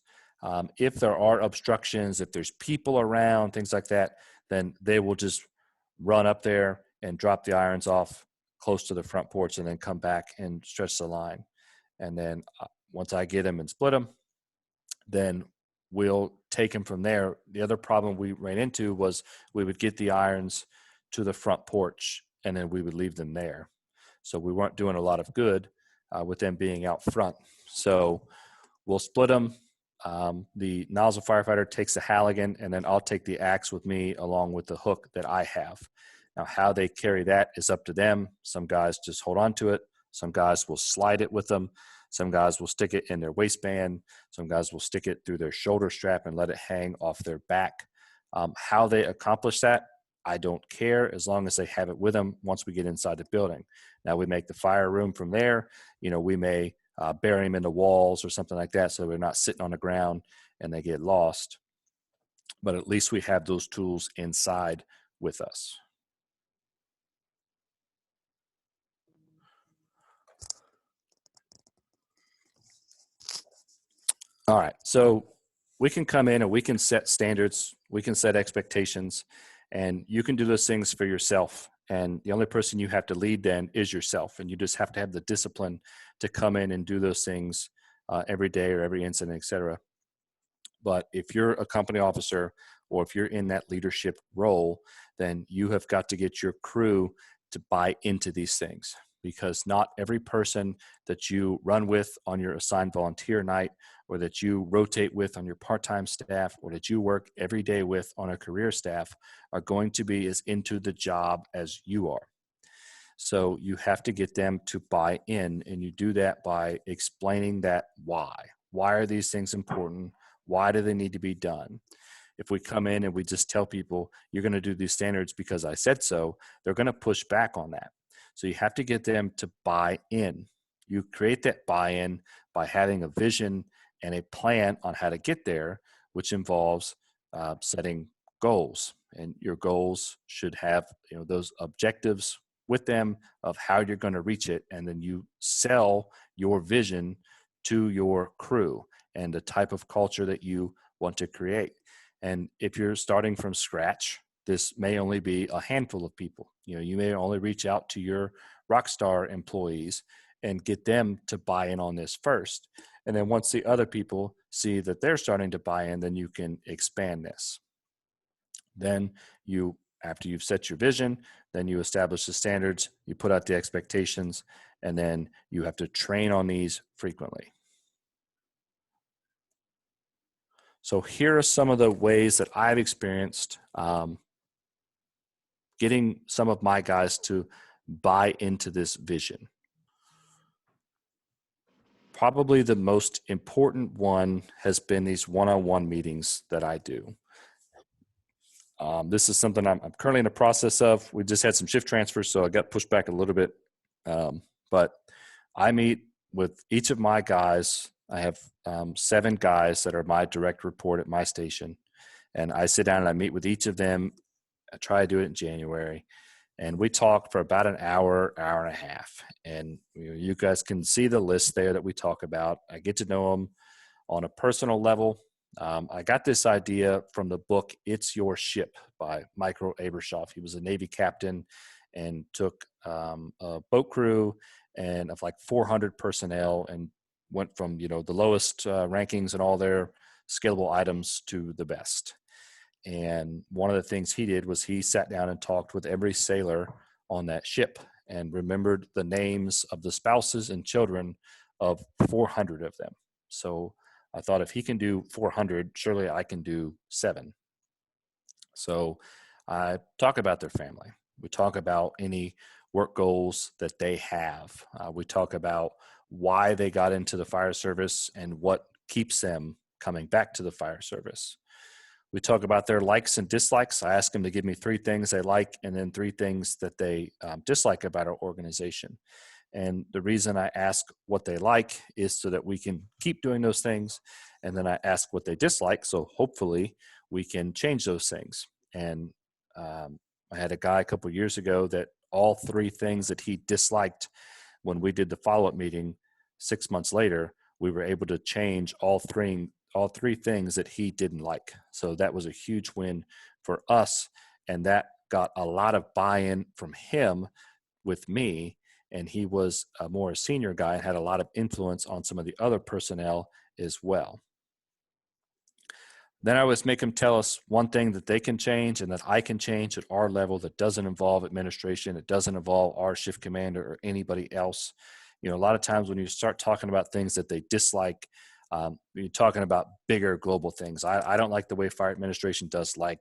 If there are obstructions, if there's people around, things like that, then they will just run up there and drop the irons off close to the front porch and then come back and stretch the line. And then once I get them and split them, then we'll take them from there. The other problem we ran into was we would get the irons to the front porch and then we would leave them there. So we weren't doing a lot of good with them being out front. So we'll split them. The nozzle firefighter takes the Halligan, and then I'll take the axe with me along with the hook that I have. Now, how they carry that is up to them. Some guys just hold on to it. Some guys will slide it with them. Some guys will stick it in their waistband. Some guys will stick it through their shoulder strap and let it hang off their back. How they accomplish that, I don't care, as long as they have it with them once we get inside the building. Now, we make the fire room from there. We may bury them in the walls or something like that so they're not sitting on the ground and they get lost. But at least we have those tools inside with us. All right, so we can come in and we can set standards, we can set expectations, and you can do those things for yourself. And the only person you have to lead then is yourself. And you just have to have the discipline to come in and do those things every day or every incident, et cetera. But if you're a company officer or if you're in that leadership role, then you have got to get your crew to buy into these things, because not every person that you run with on your assigned volunteer night, or that you rotate with on your part-time staff, or that you work every day with on a career staff are going to be as into the job as you are. So you have to get them to buy in, and you do that by explaining that why. Why are these things important? Why do they need to be done? If we come in and we just tell people, you're going to do these standards because I said so, they're going to push back on that. So you have to get them to buy in. You create that buy-in by having a vision and a plan on how to get there, which involves setting goals. And your goals should have those objectives with them of how you're going to reach it. And then you sell your vision to your crew and the type of culture that you want to create. And if you're starting from scratch, this may only be a handful of people. You may only reach out to your rockstar employees and get them to buy in on this first. And then once the other people see that they're starting to buy in, then you can expand this. Then after you've set your vision, then you establish the standards, you put out the expectations, and then you have to train on these frequently. So here are some of the ways that I've experienced getting some of my guys to buy into this vision. Probably the most important one has been these one-on-one meetings that I do. This is something I'm currently in the process of. We just had some shift transfers, so I got pushed back a little bit. But I meet with each of my guys. I have 7 guys that are my direct report at my station. And I sit down and I meet with each of them. I try to do it in January. And we talk for about an hour, hour and a half. And you guys can see the list there that we talk about. I get to know them on a personal level. I got this idea from the book It's Your Ship by Michael Abershoff. He was a Navy captain and took a boat crew and of like 400 personnel and went from the lowest rankings and all their scalable items to the best. And one of the things he did was he sat down and talked with every sailor on that ship and remembered the names of the spouses and children of 400 of them. So I thought, if he can do 400, surely I can do 7. So I talk about their family. We talk about any work goals that they have. We talk about why they got into the fire service and what keeps them coming back to the fire service. We talk about their likes and dislikes. I ask them to give me 3 things they like and then 3 things that they dislike about our organization. And the reason I ask what they like is so that we can keep doing those things. And then I ask what they dislike, so hopefully we can change those things. And I had a guy a couple of years ago that all 3 things that he disliked, when we did the follow-up meeting 6 months later, we were able to change all three things that he didn't like. So that was a huge win for us. And that got a lot of buy-in from him with me. and he was a more senior guy and had a lot of influence on some of the other personnel as well. Then I always make them tell us one thing that they can change and that I can change at our level that doesn't involve administration, it doesn't involve our shift commander or anybody else. A lot of times when you start talking about things that they dislike, you're talking about bigger global things. I don't like the way fire administration does I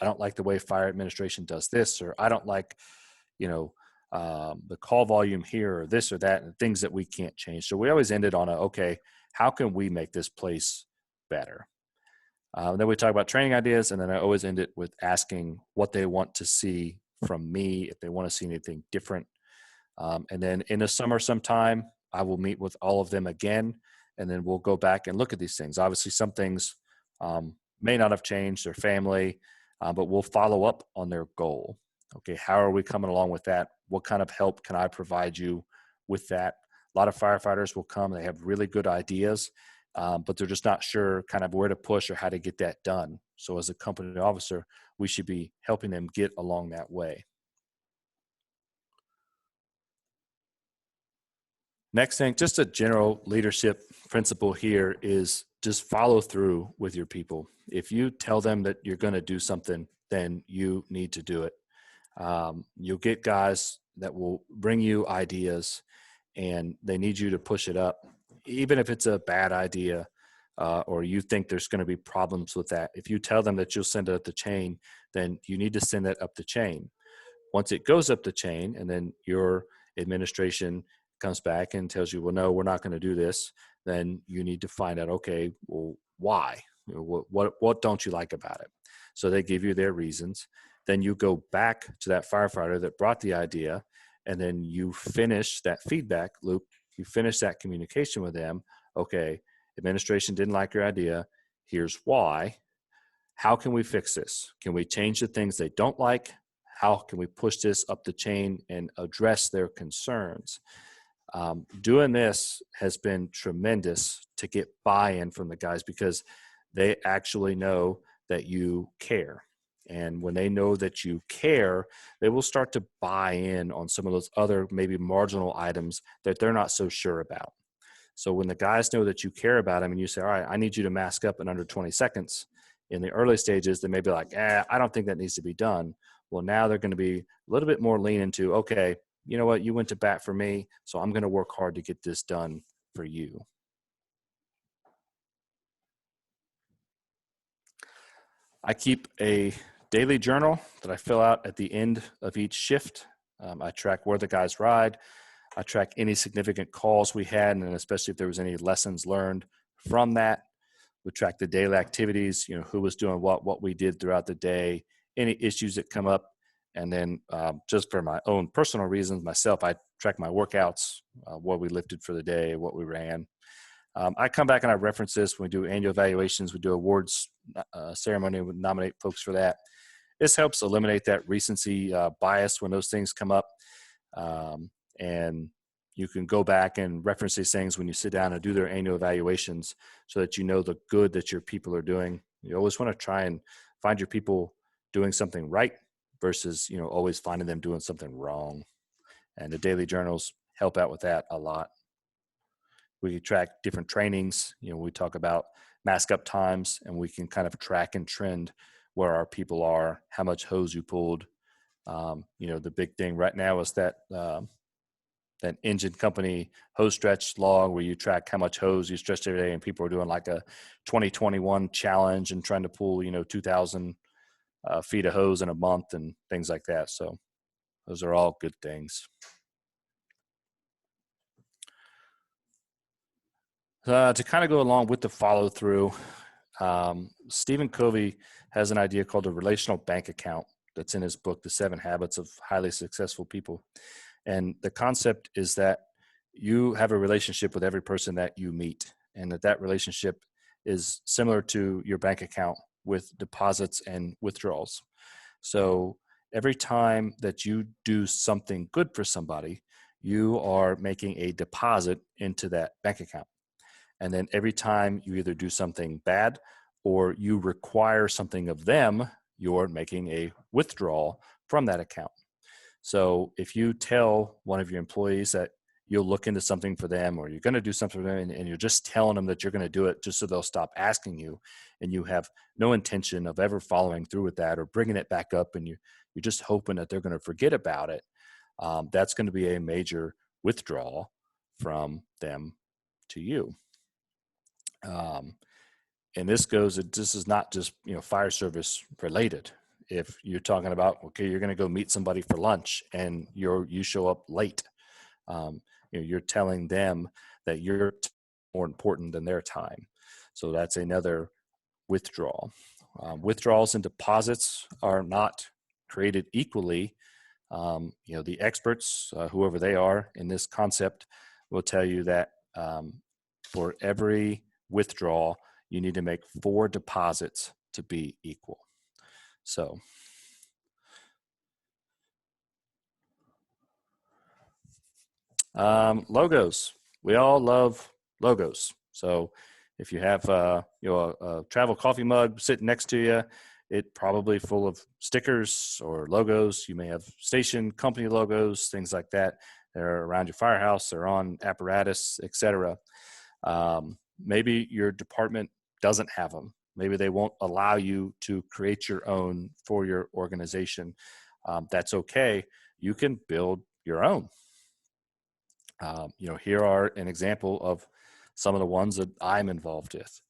don't like the way fire administration does this, or I don't like, the call volume here or this or that, and things that we can't change. So we always ended on okay, how can we make this place better? Then we talk about training ideas, and then I always end it with asking what they want to see from me, if they want to see anything different. And then in the summer sometime, I will meet with all of them again, and then we'll go back and look at these things. Obviously, some things may not have changed, their family, but we'll follow up on their goal. Okay, how are we coming along with that? What kind of help can I provide you with that? A lot of firefighters will come, they have really good ideas, but they're just not sure kind of where to push or how to get that done. So as a company officer, we should be helping them get along that way. Next thing, just a general leadership principle here is just follow through with your people. If you tell them that you're going to do something, then you need to do it. You'll get guys that will bring you ideas and they need you to push it up, even if it's a bad idea or you think there's going to be problems with that. If you tell them that you'll send it up the chain, then you need to send that up the chain. Once it goes up the chain and then your administration comes back and tells you, well, no, we're not going to do this, then you need to find out, okay, well, why? What don't you like about it? So they give you their reasons. Then you go back to that firefighter that brought the idea, and then you finish that feedback loop. You finish that communication with them. Okay, administration didn't like your idea. Here's why. How can we fix this? Can we change the things they don't like? How can we push this up the chain and address their concerns? Doing this has been tremendous to get buy-in from the guys because they actually know that you care. And when they know that you care, they will start to buy in on some of those other maybe marginal items that they're not so sure about. So when the guys know that you care about them and you say, all right, I need you to mask up in under 20 seconds, in the early stages, they may be like, I don't think that needs to be done. Well, now they're going to be a little bit more lean into, okay, you know what, you went to bat for me, so I'm going to work hard to get this done for you. I keep a daily journal that I fill out at the end of each shift. I track where the guys ride. I track any significant calls we had, and especially if there was any lessons learned from that. We track the daily activities, who was doing what we did throughout the day, any issues that come up. And then just for my own personal reasons, myself, I track my workouts, what we lifted for the day, what we ran. I come back and I reference this when we do annual evaluations. We do awards ceremony. We nominate folks for that. This helps eliminate that recency bias when those things come up. And you can go back and reference these things when you sit down and do their annual evaluations so that you know the good that your people are doing. You always want to try and find your people doing something right versus, always finding them doing something wrong. And the daily journals help out with that a lot. We track different trainings. We talk about mask up times, and we can kind of track and trend where our people are, how much hose you pulled. The big thing right now is that engine company hose stretch log where you track how much hose you stretched every day, and people are doing like a 2021 challenge and trying to pull 2,000 feet of hose in a month and things like that. So those are all good things. To kind of go along with the follow through, Stephen Covey has an idea called a relational bank account that's in his book, The 7 Habits of Highly Successful People. And the concept is that you have a relationship with every person that you meet, and that relationship is similar to your bank account with deposits and withdrawals. So every time that you do something good for somebody, you are making a deposit into that bank account. And then every time you either do something bad or you require something of them, you're making a withdrawal from that account. So if you tell one of your employees that you'll look into something for them, or you're going to do something for them, and you're just telling them that you're going to do it just so they'll stop asking you, and you have no intention of ever following through with that or bringing it back up, and you're just hoping that they're going to forget about it, that's going to be a major withdrawal from them to you. And this is not just, fire service related. If you're talking about, okay, you're going to go meet somebody for lunch and you show up late, you're telling them that you're more important than their time. So that's another withdrawal. Withdrawals and deposits are not created equally. The experts, whoever they are in this concept, will tell you that for every withdrawal, you need to make 4 deposits to be equal. So logos, we all love logos. So if you have a travel coffee mug sitting next to you, it probably full of stickers or logos. You may have station company logos, things like that. They're around your firehouse, they're on apparatus, etc. Maybe your department doesn't have them. Maybe they won't allow you to create your own for your organization. That's okay. You can build your own. Here are an example of some of the ones that I'm involved with.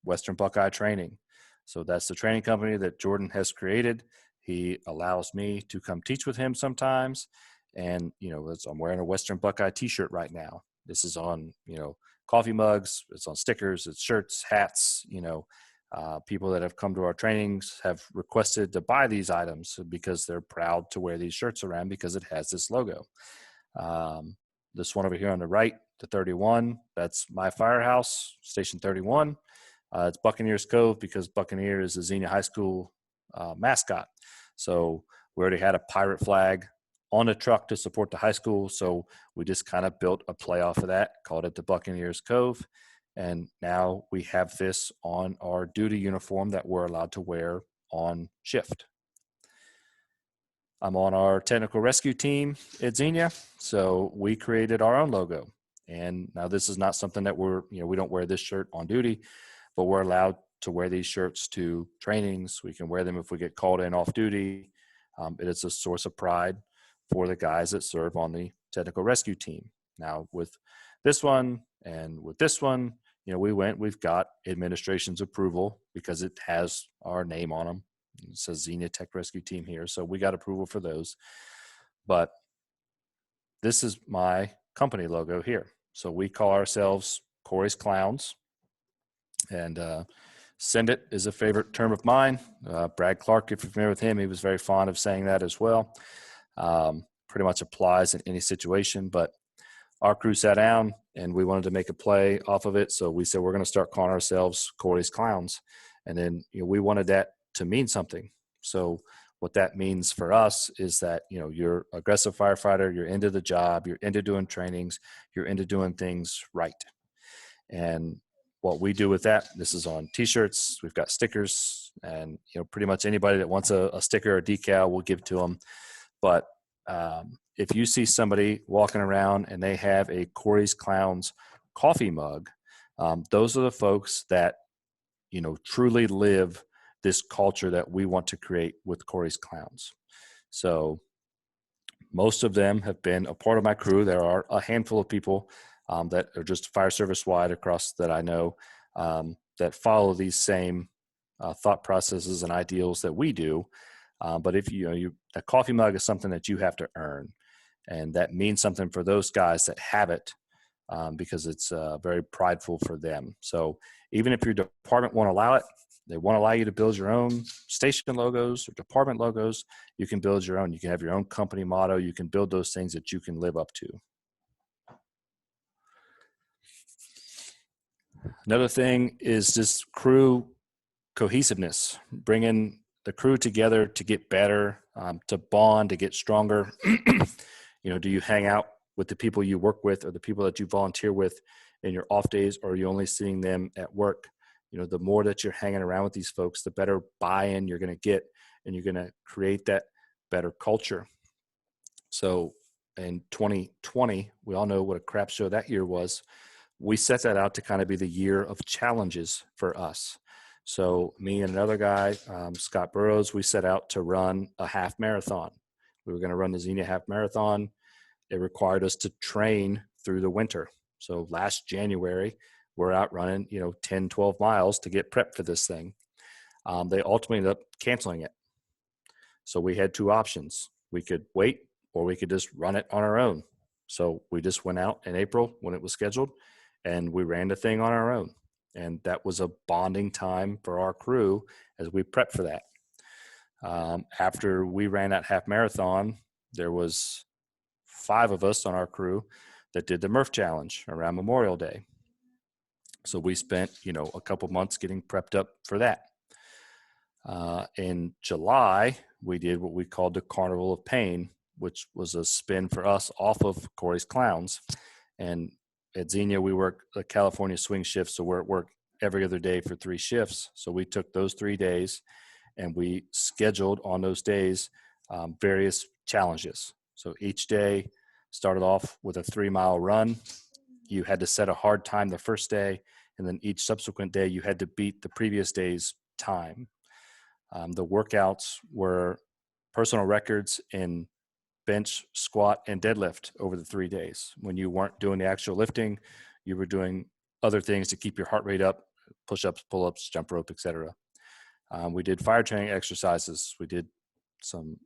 Western Buckeye Training. So that's the training company that Jordan has created. He allows me to come teach with him sometimes. And, I'm wearing a Western Buckeye t-shirt right now. This is on, coffee mugs, it's on stickers, it's shirts, hats. People that have come to our trainings have requested to buy these items because they're proud to wear these shirts around because it has this logo. This one over here on the right, the 31, that's my Firehouse, Station 31. It's Buccaneers Cove because Buccaneer is the Xenia High School mascot. So we already had a pirate flag on a truck to support the high school. So we just kind of built a play off of that, called it the Buccaneers Cove. And now we have this on our duty uniform that we're allowed to wear on shift. I'm on our technical rescue team at Xenia, so we created our own logo. And now this is not something that we don't wear this shirt on duty, but we're allowed to wear these shirts to trainings. We can wear them if we get called in off duty. It is a source of pride for the guys that serve on the technical rescue team. Now with this one and with this one, we've got administration's approval because it has our name on them. It says Xenia Tech Rescue Team here. So we got approval for those. But this is my company logo here. So we call ourselves Corey's Clowns. And send it is a favorite term of mine. Brad Clark, if you're familiar with him, he was very fond of saying that as well. Pretty much applies in any situation. But our crew sat down and we wanted to make a play off of it. So we said, we're going to start calling ourselves Corey's Clowns. And then we wanted that to mean something. So what that means for us is that, you're aggressive firefighter, you're into the job, you're into doing trainings, you're into doing things right. And what we do with that, this is on t-shirts, we've got stickers, and pretty much anybody that wants a sticker or decal, we'll give to them. But if you see somebody walking around and they have a Corey's Clowns coffee mug, those are the folks that truly live this culture that we want to create with Corey's Clowns. So most of them have been a part of my crew. There are a handful of people that are just fire service wide across that I know that follow these same thought processes and ideals that we do. But if a coffee mug is something that you have to earn, and that means something for those guys that have it because it's very prideful for them. So even if your department won't allow it, they won't allow you to build your own station logos or department logos, you can build your own. You can have your own company motto. You can build those things that you can live up to. Another thing is just crew cohesiveness, bringing the crew together to get better, to bond, to get stronger. Do you hang out with the people you work with or the people that you volunteer with in your off days, or are you only seeing them at work? The more that you're hanging around with these folks, the better buy-in you're going to get, and you're going to create that better culture. So in 2020, we all know what a crap show that year was. We set that out to kind of be the year of challenges for us. So me and another guy, Scott Burrows, we set out to run a half marathon. We were going to run the Xenia half marathon. It required us to train through the winter. So last January, we're out running, 10, 12 miles to get prepped for this thing. They ultimately ended up canceling it. So we had two options. We could wait or we could just run it on our own. So we just went out in April when it was scheduled and we ran the thing on our own. And that was a bonding time for our crew as we prepped for that. After we ran that half marathon, there was 5 of us on our crew that did the Murph Challenge around Memorial Day. So we spent, a couple months getting prepped up for that. In July, we did what we called the Carnival of Pain, which was a spin for us off of Corey's Clowns. And at Xenia, we work a California swing shift, so we're at work every other day for 3 shifts. So we took those 3 days and we scheduled on those days various challenges. So each day started off with a 3-mile run. You had to set a hard time the first day, and then each subsequent day you had to beat the previous day's time. The workouts were personal records in bench, squat, and deadlift over the 3 days. When you weren't doing the actual lifting, you were doing other things to keep your heart rate up, push-ups, pull-ups, jump rope, etc. We did fire training exercises. We did some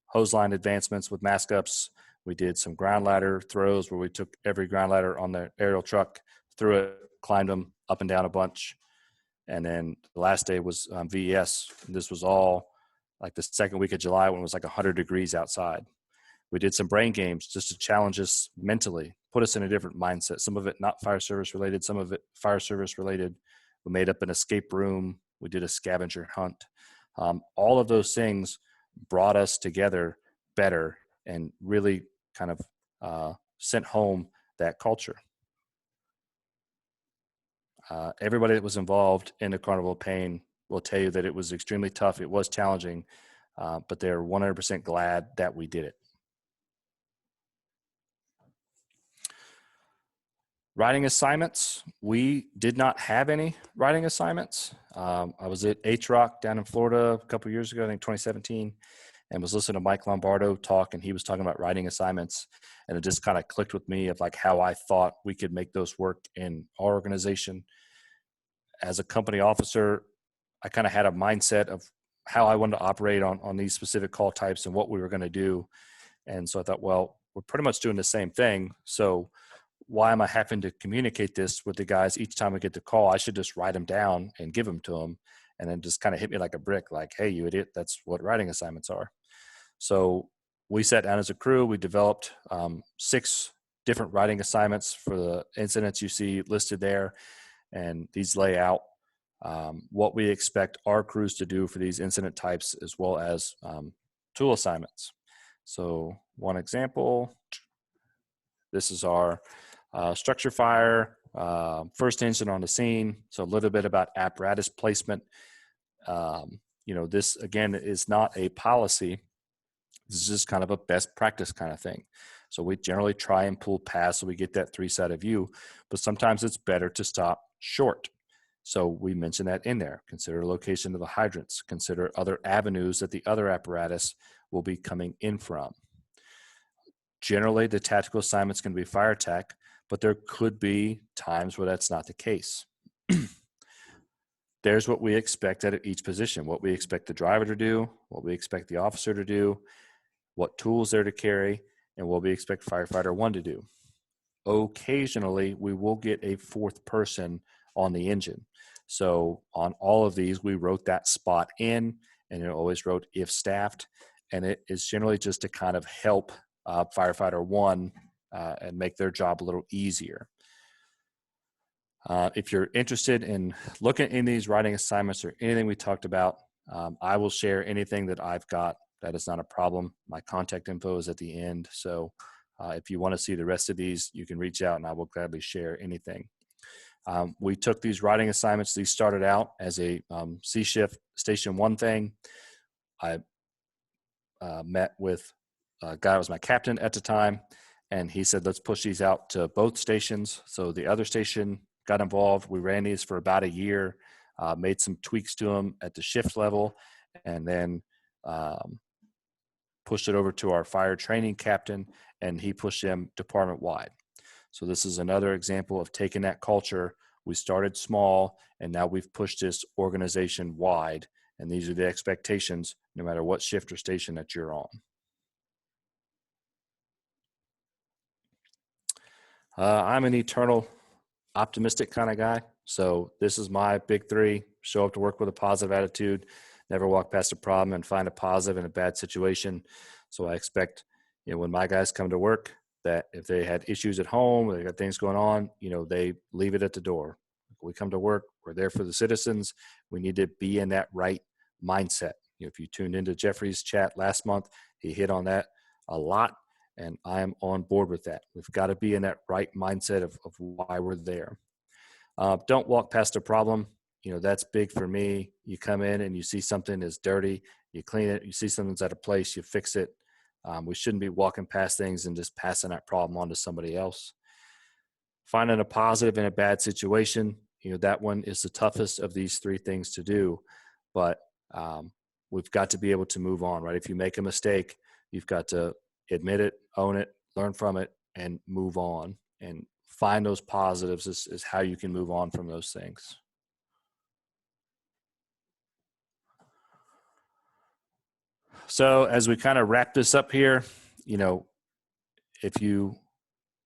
hose line advancements with mask ups. We did some ground ladder throws where we took every ground ladder on the aerial truck, threw it, climbed them up and down a bunch. And then the last day was VES. This was all like the second week of July when it was like 100 degrees outside. We did some brain games just to challenge us mentally, put us in a different mindset. Some of it not fire service related, some of it fire service related. We made up an escape room. We did a scavenger hunt. All of those things brought us together better and really kind of sent home that culture. Everybody that was involved in the Carnival of Pain will tell you that it was extremely tough. It was challenging, but they're 100% glad that we did it. Writing assignments, we did not have any writing assignments. I was at H-Rock down in Florida a couple of years ago, I think 2017, and was listening to Mike Lombardo talk, and he was talking about writing assignments, and it just kind of clicked with me of like how I thought we could make those work in our organization. As a company officer, I kind of had a mindset of how I wanted to operate on these specific call types and what we were going to do. And so I thought, well, we're pretty much doing the same thing. So why am I having to communicate this with the guys each time I get the call? I should just write them down and give them to them. And then just kind of hit me like a brick, like, hey, you idiot, that's what writing assignments are. So we sat down as a crew. We developed 6 different writing assignments for the incidents you see listed there. And these lay out what we expect our crews to do for these incident types, as well as tool assignments. So one example, this is our structure fire, first incident on the scene. So a little bit about apparatus placement. This again is not a policy. This is just kind of a best practice kind of thing. So we generally try and pull past so we get that 3-sided view, but sometimes it's better to stop short. So we mentioned that in there. Consider location of the hydrants. Consider other avenues that the other apparatus will be coming in from. Generally, the tactical assignment's going to be fire tech, but there could be times where that's not the case. There's what we expect at each position, what we expect the driver to do, what we expect the officer to do, what tools they're to carry, and what we expect firefighter 1 to do. Occasionally, we will get a 4th person on the engine. So on all of these, we wrote that spot in, and it always wrote if staffed, and it is generally just to kind of help firefighter 1 and make their job a little easier. If you're interested in looking in these writing assignments or anything we talked about, I will share anything that I've got. That is not a problem. My contact info is at the end. So if you want to see the rest of these, you can reach out and I will gladly share anything. We took these writing assignments. These started out as a C-shift station 1 thing. I met with a guy who was my captain at the time, and he said, let's push these out to both stations. So the other station got involved. We ran these for about a year, made some tweaks to them at the shift level, and then pushed it over to our fire training captain, and he pushed them department wide. So this is another example of taking that culture. We started small, and now we've pushed this organization wide, and these are the expectations no matter what shift or station that you're on. I'm an eternal optimistic kind of guy. So this is my big three: show up to work with a positive attitude, never walk past a problem, and find a positive in a bad situation. So I expect, when my guys come to work, that if they had issues at home, they got things going on, they leave it at the door. We come to work, we're there for the citizens. We need to be in that right mindset. If you tuned into Jeffrey's chat last month, he hit on that a lot, and I am on board with that. We've got to be in that right mindset of why we're there. Don't walk past a problem. That's big for me. You come in and you see something is dirty, you clean it. You see something's out of place, you fix it. We shouldn't be walking past things and just passing that problem on to somebody else. Finding a positive in a bad situation, that one is the toughest of these three things to do. But we've got to be able to move on, right? If you make a mistake, you've got to admit it, own it, learn from it, and move on. And find those positives is how you can move on from those things. So as we kind of wrap this up here, if you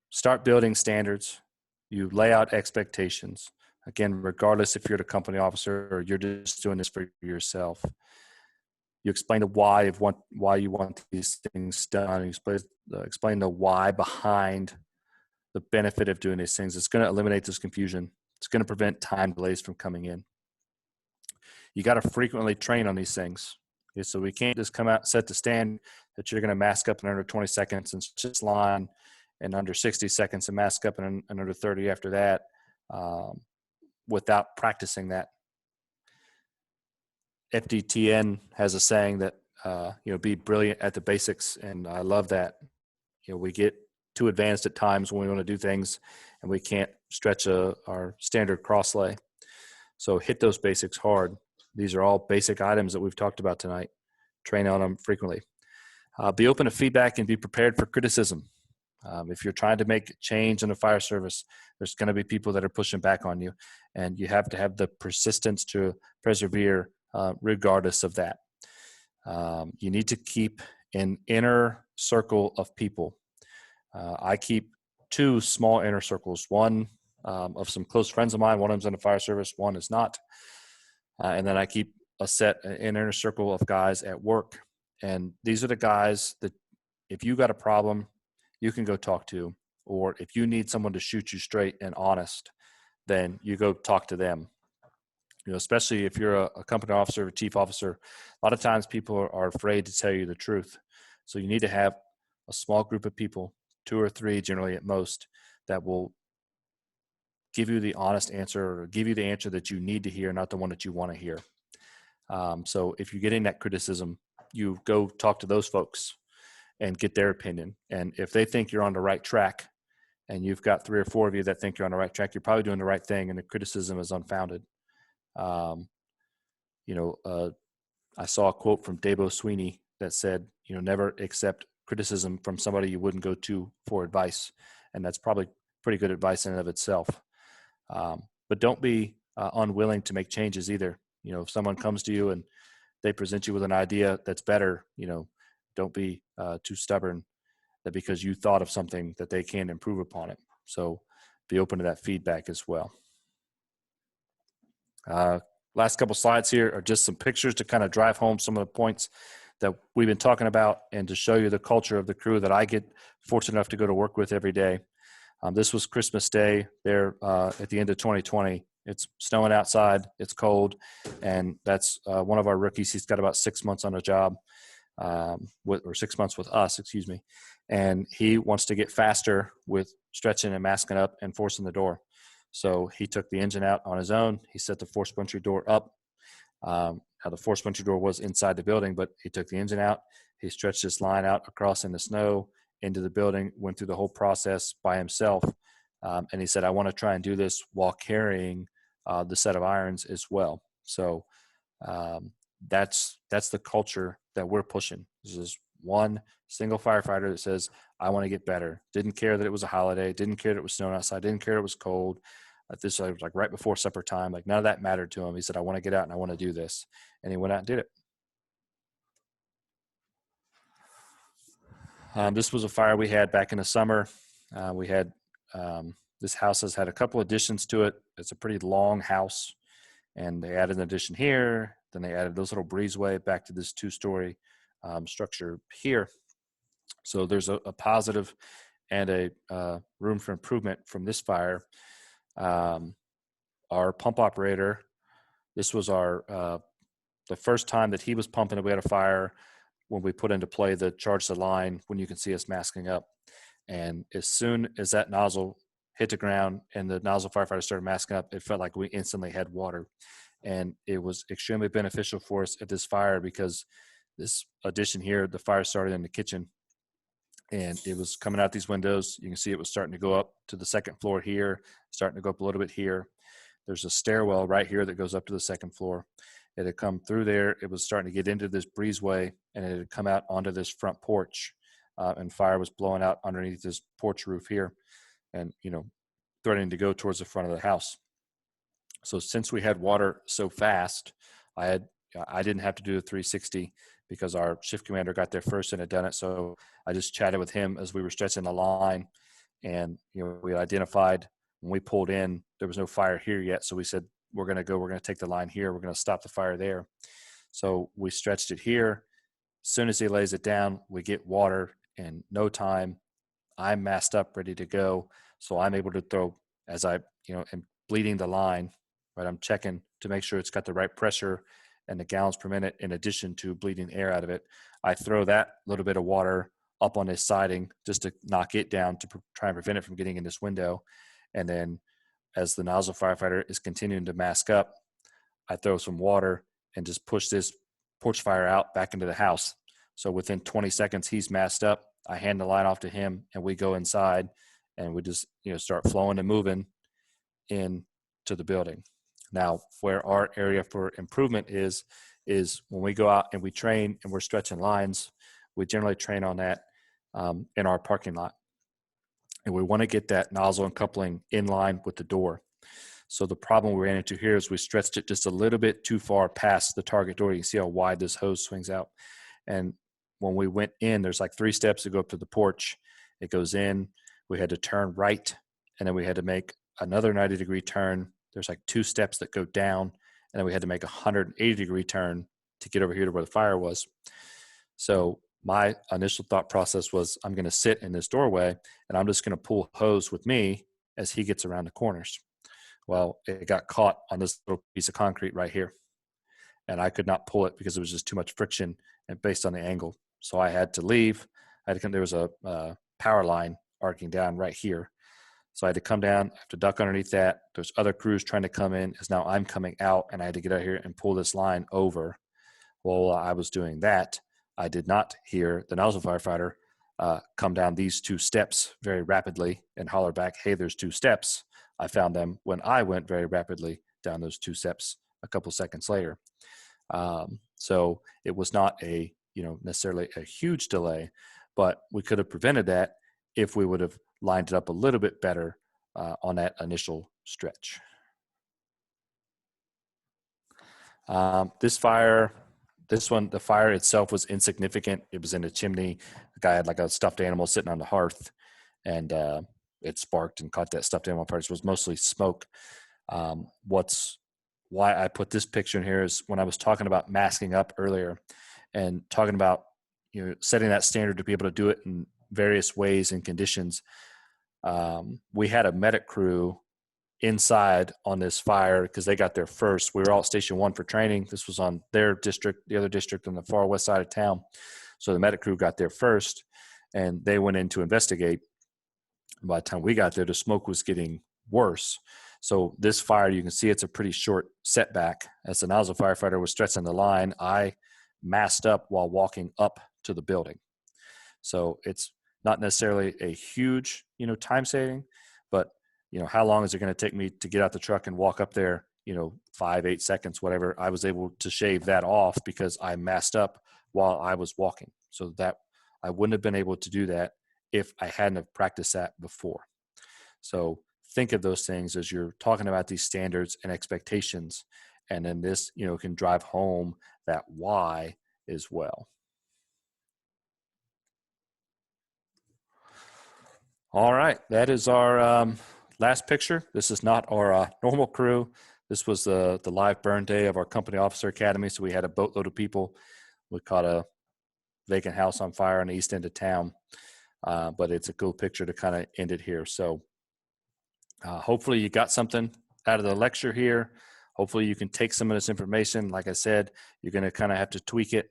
start building standards, you lay out expectations. Again, regardless if you're the company officer or you're just doing this for yourself, you explain the why of why you want these things done. You explain the why behind the benefit of doing these things. It's going to eliminate this confusion. It's going to prevent time delays from coming in. You got to frequently train on these things. Okay, so we can't just come out and set the stand that you're going to mask up in under 20 seconds and just line in under 60 seconds and mask up in under 30 after that without practicing that. FDTN has a saying that, be brilliant at the basics. And I love that. We get too advanced at times when we want to do things and we can't stretch our standard cross lay. So hit those basics hard. These are all basic items that we've talked about tonight. Train on them frequently. Be open to feedback and be prepared for criticism. If you're trying to make change in the fire service, there's going to be people that are pushing back on you, and you have to have the persistence to persevere regardless of that. You need to keep an inner circle of people. I keep two small inner circles, one of some close friends of mine. One of them's in the fire service, one is not. And then I keep an inner circle of guys at work. And these are the guys that if you got a problem, you can go talk to, or if you need someone to shoot you straight and honest, then you go talk to them. Especially if you're a company officer, a chief officer, a lot of times people are afraid to tell you the truth. So you need to have a small group of people, 2 or 3 generally at most, that will give you the honest answer or give you the answer that you need to hear, not the one that you want to hear. So if you're getting that criticism, you go talk to those folks and get their opinion. And if they think you're on the right track and you've got 3 or 4 of you that think you're on the right track, you're probably doing the right thing and the criticism is unfounded. I saw a quote from Dabo Sweeney that said, never accept criticism from somebody you wouldn't go to for advice. And that's probably pretty good advice in and of itself. But don't be unwilling to make changes either. If someone comes to you and they present you with an idea that's better, don't be too stubborn that because you thought of something that they can improve upon it. So be open to that feedback as well. Last couple slides here are just some pictures to kind of drive home some of the points that we've been talking about and to show you the culture of the crew that I get fortunate enough to go to work with every day. This was Christmas Day there at the end of 2020. It's snowing outside, it's cold, and that's one of our rookies. He's got about 6 months on the job, or 6 months with us, excuse me. And he wants to get faster with stretching and masking up and forcing the door. So he took the engine out on his own. He set the force entry door up. Now the force entry door was inside the building, but he took the engine out. He stretched this line out across in the snow into the building, went through the whole process by himself. And he said, I want to try and do this while carrying the set of irons as well. So that's the culture that we're pushing. This is one single firefighter that says, I want to get better. Didn't care that it was a holiday. Didn't care that it was snowing outside. Didn't care it was cold. This was like right before supper time. Like none of that mattered to him. He said, I want to get out and I want to do this. And he went out and did it. This was a fire we had back in the summer. We had this house has had a couple additions to it. It's a pretty long house, and they added an addition here. Then they added those little breezeway back to this 2-story structure here. So there's a positive and a room for improvement from this fire. Our pump operator, this was our the first time that he was pumping it. We had a fire when we put into play the charge the line, when you can see us masking up. And as soon as that nozzle hit the ground and the nozzle firefighter started masking up, it felt like we instantly had water. And it was extremely beneficial for us at this fire because this addition here, the fire started in the kitchen and it was coming out these windows. You can see it was starting to go up to the second floor here, starting to go up a little bit here. There's a stairwell right here that goes up to the second floor. It had come through there. It was starting to get into this breezeway, and it had come out onto this front porch, and fire was blowing out underneath this porch roof here and, threatening to go towards the front of the house. So since we had water so fast, I didn't have to do the 360 because our shift commander got there first and had done it. So I just chatted with him as we were stretching the line, and, we identified when we pulled in, there was no fire here yet. So we said, we're going to take the line here. We're going to stop the fire there. So we stretched it here. As soon as he lays it down, we get water in no time. I'm masked up, ready to go. So I'm able to throw, as I, am bleeding the line, right? I'm checking to make sure it's got the right pressure and the gallons per minute in addition to bleeding air out of it. I throw that little bit of water up on this siding just to knock it down to try and prevent it from getting in this window. And then as the nozzle firefighter is continuing to mask up, I throw some water and just push this porch fire out back into the house. So within 20 seconds, he's masked up. I hand the line off to him and we go inside and we just, start flowing and moving into the building. Now, where our area for improvement is when we go out and we train and we're stretching lines, we generally train on that in our parking lot. And we want to get that nozzle and coupling in line with the door. So the problem we ran into here is we stretched it just a little bit too far past the target door. You can see how wide this hose swings out. And when we went in, there's like 3 steps to go up to the porch. It goes in. We had to turn right, and then we had to make another 90-degree turn. There's like 2 steps that go down, and then we had to make a 180-degree turn to get over here to where the fire was. So my initial thought process was, I'm going to sit in this doorway and I'm just going to pull hose with me as he gets around the corners. Well, it got caught on this little piece of concrete right here, and I could not pull it because it was just too much friction and based on the angle. So I had to leave. There was a power line arcing down right here. So I had to come down, I have to duck underneath that. There's other crews trying to come in as now I'm coming out, and I had to get out here and pull this line over. While I was doing that, I did not hear the nozzle firefighter come down these 2 steps very rapidly and holler back, hey, there's 2 steps. I found them when I went very rapidly down those 2 steps a couple seconds later. So it was not necessarily a huge delay, but we could have prevented that if we would have lined it up a little bit better on that initial stretch. The fire itself was insignificant. It was in a chimney. The guy had like a stuffed animal sitting on the hearth, and it sparked and caught that stuffed animal fire. It was mostly smoke. Why I put this picture in here is when I was talking about masking up earlier and talking about setting that standard to be able to do it in various ways and conditions. We had a medic crew inside on this fire because they got there first. We were all at Station 1 for training. This was on their district, the other district on the far west side of town. So the medic crew got there first, and they went in to investigate. By the time we got there, the smoke was getting worse. So this fire, you can see it's a pretty short setback. As the nozzle firefighter was stretching the line, I masked up while walking up to the building. So it's not necessarily a huge, time saving, but how long is it going to take me to get out the truck and walk up there, 5-8 seconds, whatever. I was able to shave that off because I masked up while I was walking. So that I wouldn't have been able to do that if I hadn't have practiced that before. So think of those things as you're talking about these standards and expectations. And then this, can drive home that why as well. All right. That is our last picture. This is not our normal crew. This was the live burn day of our company officer academy. So we had a boatload of people. We caught a vacant house on fire in the east end of town. But it's a cool picture to kind of end it here. So hopefully you got something out of the lecture here. Hopefully you can take some of this information. Like I said, you're going to kind of have to tweak it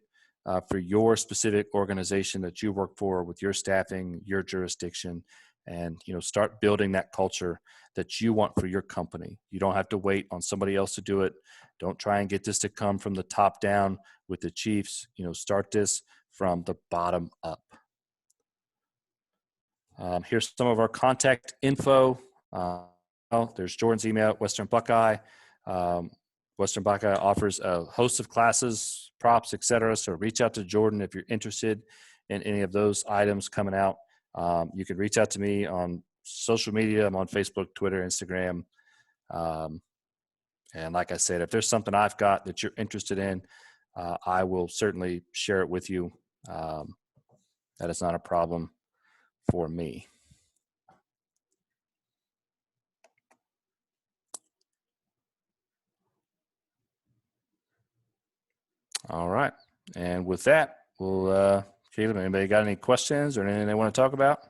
for your specific organization that you work for with your staffing, your jurisdiction, and start building that culture that you want for your company. You don't have to wait on somebody else to do it. Don't try and get this to come from the top down with the chiefs. Start this from the bottom up. Here's some of our contact info. There's Jordan's email at Western Buckeye. Western Buckeye offers a host of classes, props, etc. So reach out to Jordan if you're interested in any of those items coming out. You can reach out to me on social media. I'm on Facebook, Twitter, Instagram. And like I said, if there's something I've got that you're interested in, I will certainly share it with you. That is not a problem for me. All right. And with that, we'll, Caleb, anybody got any questions or anything they want to talk about?